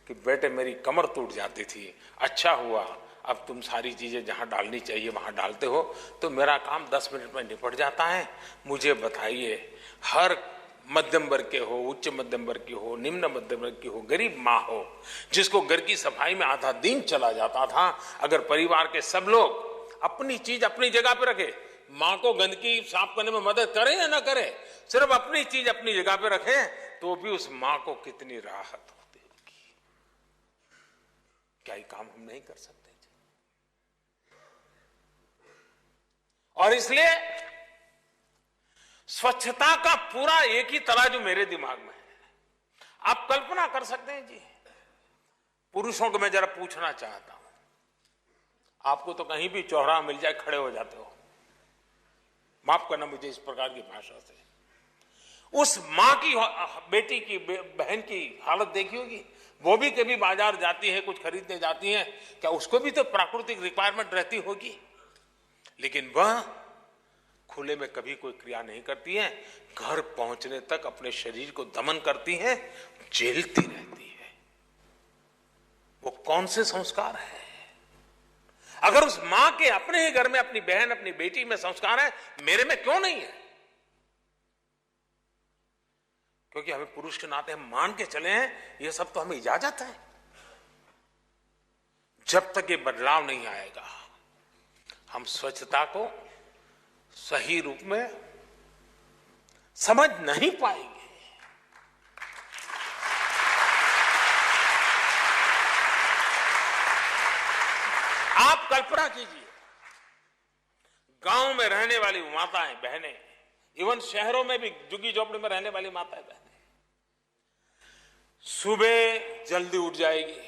कि बेटे मेरी कमर टूट जाती थी, अच्छा हुआ अब तुम सारी चीजें जहां डालनी चाहिए वहां डालते हो तो मेरा काम 10 मिनट में निपट जाता है। मुझे बताइए, हर मध्यम वर्ग के हो, उच्च मध्यम वर्ग की हो, निम्न मध्यम वर्ग की हो, गरीब माँ हो जिसको घर की सफाई में आधा दिन चला जाता था, अगर परिवार के सब लोग अपनी चीज अपनी जगह पे रखे, माँ को गंदगी साफ करने में मदद करे या ना करे, सिर्फ अपनी चीज अपनी जगह पे रखे, तो भी उस माँ को कितनी राहत होती होगी। क्या ये काम हम नहीं कर सकते? और इसलिए स्वच्छता का पूरा एक ही तराजू मेरे दिमाग में है। आप कल्पना कर सकते हैं जी, पुरुषों को मैं जरा पूछना चाहता हूं, आपको तो कहीं भी चौराहा मिल जाए खड़े हो जाते हो, माफ करना मुझे इस प्रकार की भाषा से। उस मां की बेटी की बहन की हालत देखी होगी, वो भी कभी बाजार जाती है, कुछ खरीदने जाती है, क्या उसको भी तो प्राकृतिक रिक्वायरमेंट रहती होगी? लेकिन वह खुले में कभी कोई क्रिया नहीं करती है, घर पहुंचने तक अपने शरीर को दमन करती है, झेलती रहती है। वो कौन से संस्कार है? अगर उस मां के अपने ही घर में अपनी बहन अपनी बेटी में संस्कार है, मेरे में क्यों नहीं है? क्योंकि हमें पुरुष के नाते हम मान के चले हैं ये सब तो हमें इजाजत है। जब तक ये बदलाव नहीं आएगा हम स्वच्छता को सही रूप में समझ नहीं पाएंगे। आप कल्पना कीजिए, गांव में रहने वाली माताएं बहनें, इवन शहरों में भी झुग्गी झोपड़ी में रहने वाली माताएं बहनें, सुबह जल्दी उठ जाएगी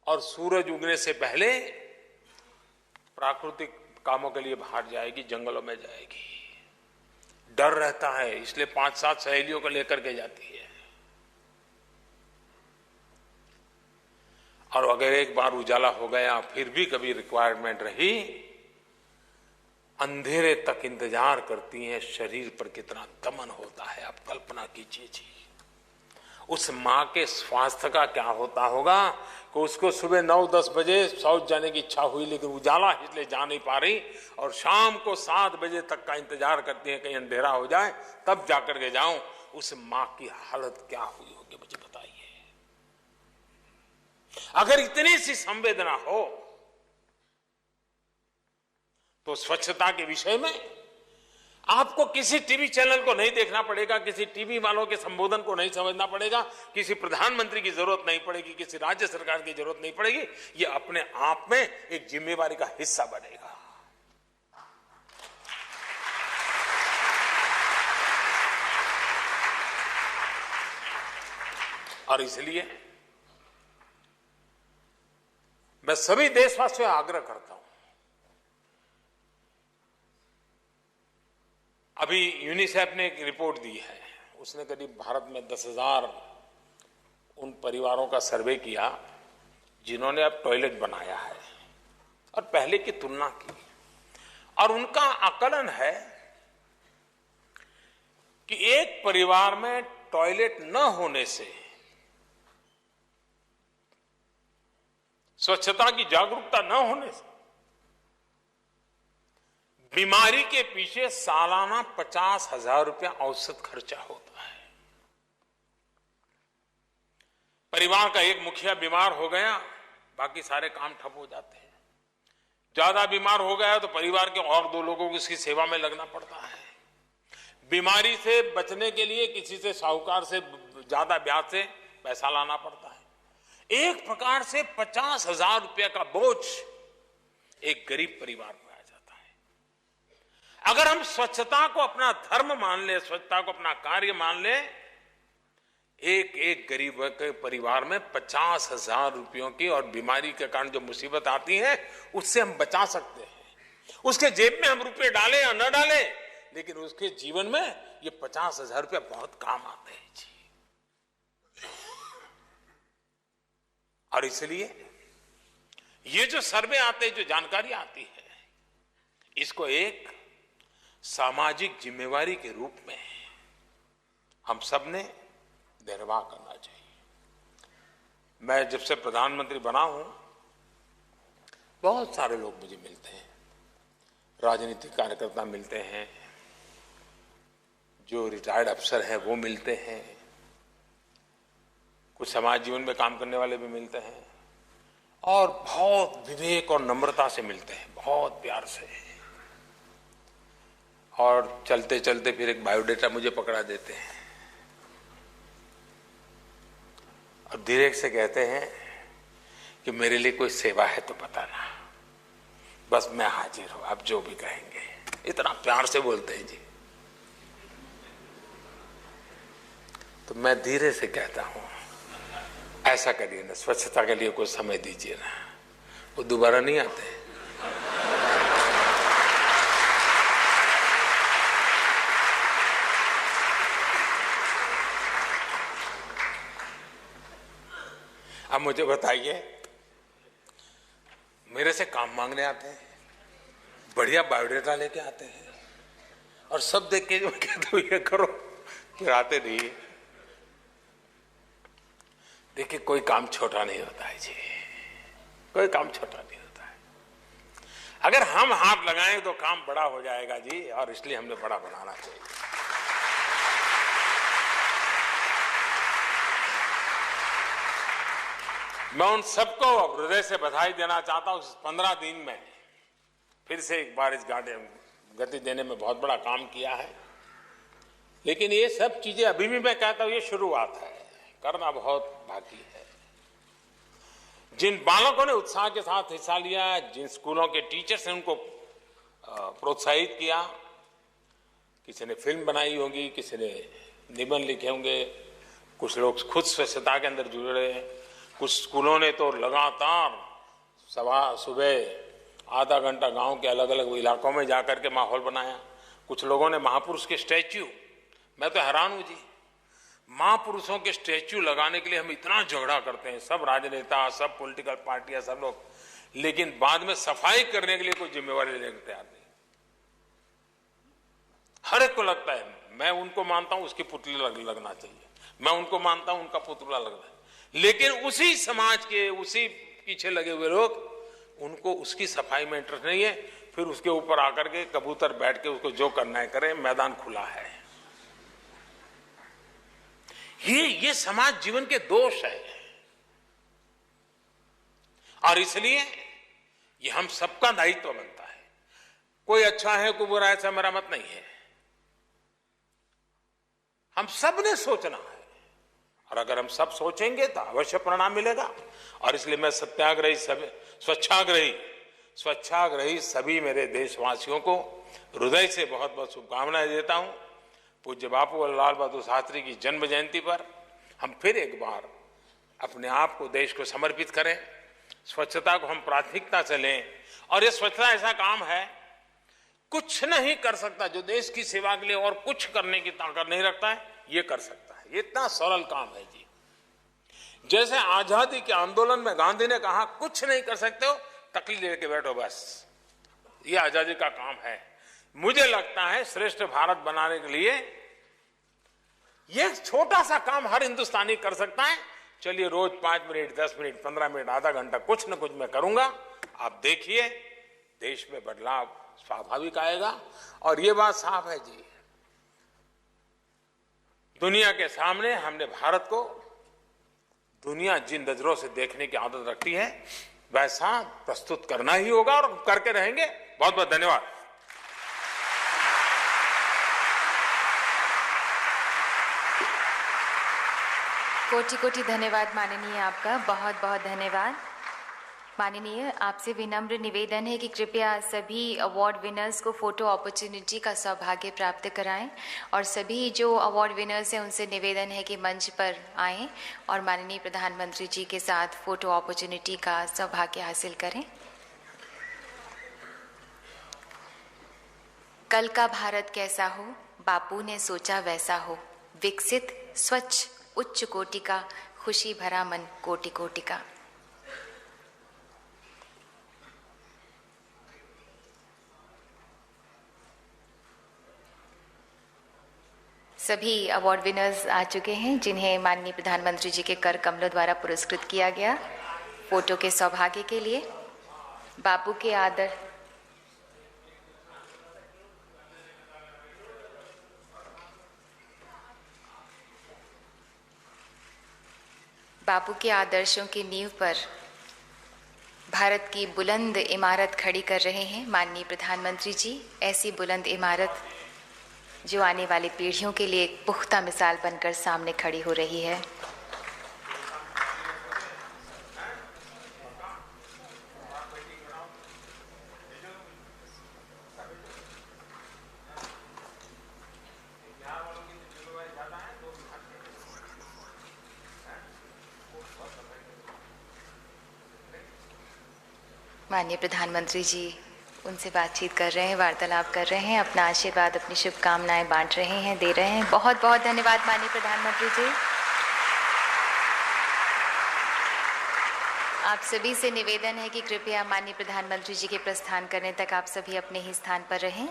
और सूरज उगने से पहले प्राकृतिक कामों के लिए बाहर जाएगी, जंगलों में जाएगी। डर रहता है इसलिए 5-7 सहेलियों को लेकर के जाती है। और अगर एक बार उजाला हो गया फिर भी कभी रिक्वायरमेंट रही, अंधेरे तक इंतजार करती हैं। शरीर पर कितना दमन होता है, आप कल्पना कीजिए जी। उस मां के स्वास्थ्य का क्या होता होगा कि उसको सुबह 9-10 बजे शौच जाने की इच्छा हुई लेकिन उजाला इसलिए जा नहीं पा रही, और शाम को 7 बजे तक का इंतजार करती है कहीं अंधेरा हो जाए तब जाकर के जाऊं। उस मां की हालत क्या हुई होगी मुझे बताइए। अगर इतनी सी संवेदना हो तो स्वच्छता के विषय में आपको किसी टीवी चैनल को नहीं देखना पड़ेगा, किसी टीवी वालों के संबोधन को नहीं समझना पड़ेगा, किसी प्रधानमंत्री की जरूरत नहीं पड़ेगी, किसी राज्य सरकार की जरूरत नहीं पड़ेगी। ये अपने आप में एक जिम्मेवारी का हिस्सा बनेगा। और इसलिए मैं सभी देशवासियों से आग्रह करता हूं, अभी यूनिसेफ ने एक रिपोर्ट दी है, उसने करीब भारत में 10,000 उन परिवारों का सर्वे किया जिन्होंने अब टॉयलेट बनाया है और पहले की तुलना की, और उनका आकलन है कि एक परिवार में टॉयलेट न होने से स्वच्छता की जागरूकता न होने से बीमारी के पीछे सालाना 50,000 रुपया औसत खर्चा होता है। परिवार का एक मुखिया बीमार हो गया, बाकी सारे काम ठप हो जाते हैं। ज्यादा बीमार हो गया तो परिवार के और 2 लोगों को इसकी सेवा में लगना पड़ता है। बीमारी से बचने के लिए किसी से साहूकार से ज्यादा ब्याज से पैसा लाना पड़ता है। एक प्रकार से 50,000 रुपया का बोझ एक गरीब परिवार पर आ जाता है। अगर हम स्वच्छता को अपना धर्म मान ले, स्वच्छता को अपना कार्य मान ले एक एक गरीब के परिवार में 50,000 रुपयों की, और बीमारी के कारण जो मुसीबत आती है उससे हम बचा सकते हैं। उसके जेब में हम रुपए डालें या न डालें, लेकिन उसके जीवन में ये 50,000 रुपये बहुत काम आते हैं जी। और इसलिए ये जो सर्वे आते हैं, जो जानकारी आती है, इसको एक सामाजिक जिम्मेवारी के रूप में हम सब ने निर्वाह करना चाहिए। मैं जब से प्रधानमंत्री बना हूं, बहुत सारे लोग मुझे मिलते हैं, राजनीतिक कार्यकर्ता मिलते हैं, जो रिटायर्ड अफसर हैं वो मिलते हैं, कुछ समाज जीवन में काम करने वाले भी मिलते हैं, और बहुत विवेक और नम्रता से मिलते हैं, बहुत प्यार से। और चलते चलते फिर एक बायोडेटा मुझे पकड़ा देते हैं और धीरे से कहते हैं कि मेरे लिए कोई सेवा है तो बताना, बस मैं हाजिर हूं, आप जो भी कहेंगे। इतना प्यार से बोलते हैं जी। तो मैं धीरे से कहता हूं, ऐसा करिए ना, स्वच्छता के लिए कुछ समय दीजिए ना, वो दोबारा नहीं आते। अब मुझे बताइए, मेरे से काम मांगने आते हैं, बढ़िया बायोडेटा लेके आते हैं, और सब देख के जो कहते हो ये करो, फिर आते नहीं। देखिए, कोई काम छोटा नहीं होता है जी, कोई काम छोटा नहीं होता है। अगर हम हाथ लगाएं तो काम बड़ा हो जाएगा जी, और इसलिए हमने बड़ा बनाना चाहिए। मैं उन सबको हृदय से बधाई देना चाहता हूं। 15 दिन में फिर से एक बार इस गति देने में बहुत बड़ा काम किया है, लेकिन ये सब चीजें अभी भी मैं कहता हूं ये शुरुआत है, करना बहुत बाकी है। जिन बालकों ने उत्साह के साथ हिस्सा लिया, जिन स्कूलों के टीचर्स ने उनको प्रोत्साहित किया, किसी ने फिल्म बनाई होगी, किसी ने निबंध लिखे होंगे, कुछ लोग खुद स्वच्छता के अंदर जुड़े, कुछ स्कूलों ने तो लगातार सुबह आधा घंटा गांव के अलग अलग इलाकों में जाकर के माहौल बनाया। कुछ लोगों ने महापुरुष के स्टैच्यू, मैं तो हैरान हूं जी, महापुरुषों के स्टैच्यू लगाने के लिए हम इतना झगड़ा करते हैं, सब राजनेता, सब पॉलिटिकल पार्टियां, सब लोग, लेकिन बाद में सफाई करने के लिए कोई जिम्मेवारी लेने को तैयार नहीं। हर एक को लगता है, मैं उनको मानता हूं उसकी पुतली लगना चाहिए, मैं उनको मानता हूं उनका पुतला लगना है, लेकिन उसी समाज के उसी पीछे लगे हुए लोग, उनको उसकी सफाई में इंटरेस्ट नहीं है। फिर उसके ऊपर आकर के कबूतर बैठ के उसको जो करना है करें, मैदान खुला है। ये समाज जीवन के दोष है, और इसलिए ये हम सबका दायित्व बनता है। कोई अच्छा है कोई बुरा है, ऐसा मेरा मत नहीं है, हम सब ने सोचना है, और अगर हम सब सोचेंगे तो अवश्य परिणाम मिलेगा। और इसलिए मैं सत्याग्रही स्वच्छाग्रही सभी मेरे देशवासियों को हृदय से बहुत बहुत शुभकामनाएं देता हूं। पूज्य बापू और लाल बहादुर शास्त्री की जन्म जयंती पर हम फिर एक बार अपने आप को देश को समर्पित करें, स्वच्छता को हम प्राथमिकता से लें। और ये स्वच्छता ऐसा काम है, कुछ नहीं कर सकता जो देश की सेवा के लिए और कुछ करने की ताकत नहीं रखता है, ये कर सकता है। ये इतना सरल काम है जी। जैसे आजादी के आंदोलन में गांधी ने कहा, कुछ नहीं कर सकते हो, तकलीफ लेके बैठो बस, ये आजादी का काम है। मुझे लगता है श्रेष्ठ भारत बनाने के लिए ये छोटा सा काम हर हिंदुस्तानी कर सकता है। चलिए, रोज 5 मिनट, 10 मिनट, 15 मिनट, आधा घंटा, कुछ न कुछ मैं करूंगा, आप देखिए देश में बदलाव स्वाभाविक आएगा। और ये बात साफ है जी, दुनिया के सामने हमने भारत को, दुनिया जिन नजरों से देखने की आदत रखती है, वैसा प्रस्तुत करना ही होगा और करके रहेंगे। बहुत बहुत धन्यवाद।
कोटि कोटि धन्यवाद माननीय, आपका बहुत बहुत धन्यवाद। माननीय, आपसे विनम्र निवेदन है कि कृपया सभी अवार्ड विनर्स को फोटो अपॉर्चुनिटी का सौभाग्य प्राप्त कराएं और सभी जो अवार्ड विनर्स हैं उनसे निवेदन है कि मंच पर आएं और माननीय प्रधानमंत्री जी के साथ फोटो अपॉर्चुनिटी का सौभाग्य हासिल करें। कल का भारत कैसा हो, बापू ने सोचा वैसा हो, विकसित स्वच्छ उच्च कोटि का, खुशी भरा मन कोटि कोटि का। सभी अवार्ड विनर्स आ चुके हैं जिन्हें माननीय प्रधानमंत्री जी के कर कमलों द्वारा पुरस्कृत किया गया फोटो के सौभाग्य के लिए। बापू के आदर्शों की नींव पर भारत की बुलंद इमारत खड़ी कर रहे हैं माननीय प्रधानमंत्री जी। ऐसी बुलंद इमारत जो आने वाली पीढ़ियों के लिए एक पुख्ता मिसाल बनकर सामने खड़ी हो रही है। माननीय प्रधानमंत्री जी उनसे बातचीत कर रहे हैं, वार्तालाप कर रहे हैं, अपना आशीर्वाद, अपनी शुभकामनाएं बांट रहे हैं, दे रहे हैं। बहुत बहुत धन्यवाद माननीय प्रधानमंत्री जी। आप सभी से निवेदन है कि कृपया माननीय प्रधानमंत्री जी के प्रस्थान करने तक आप सभी अपने ही स्थान पर रहें।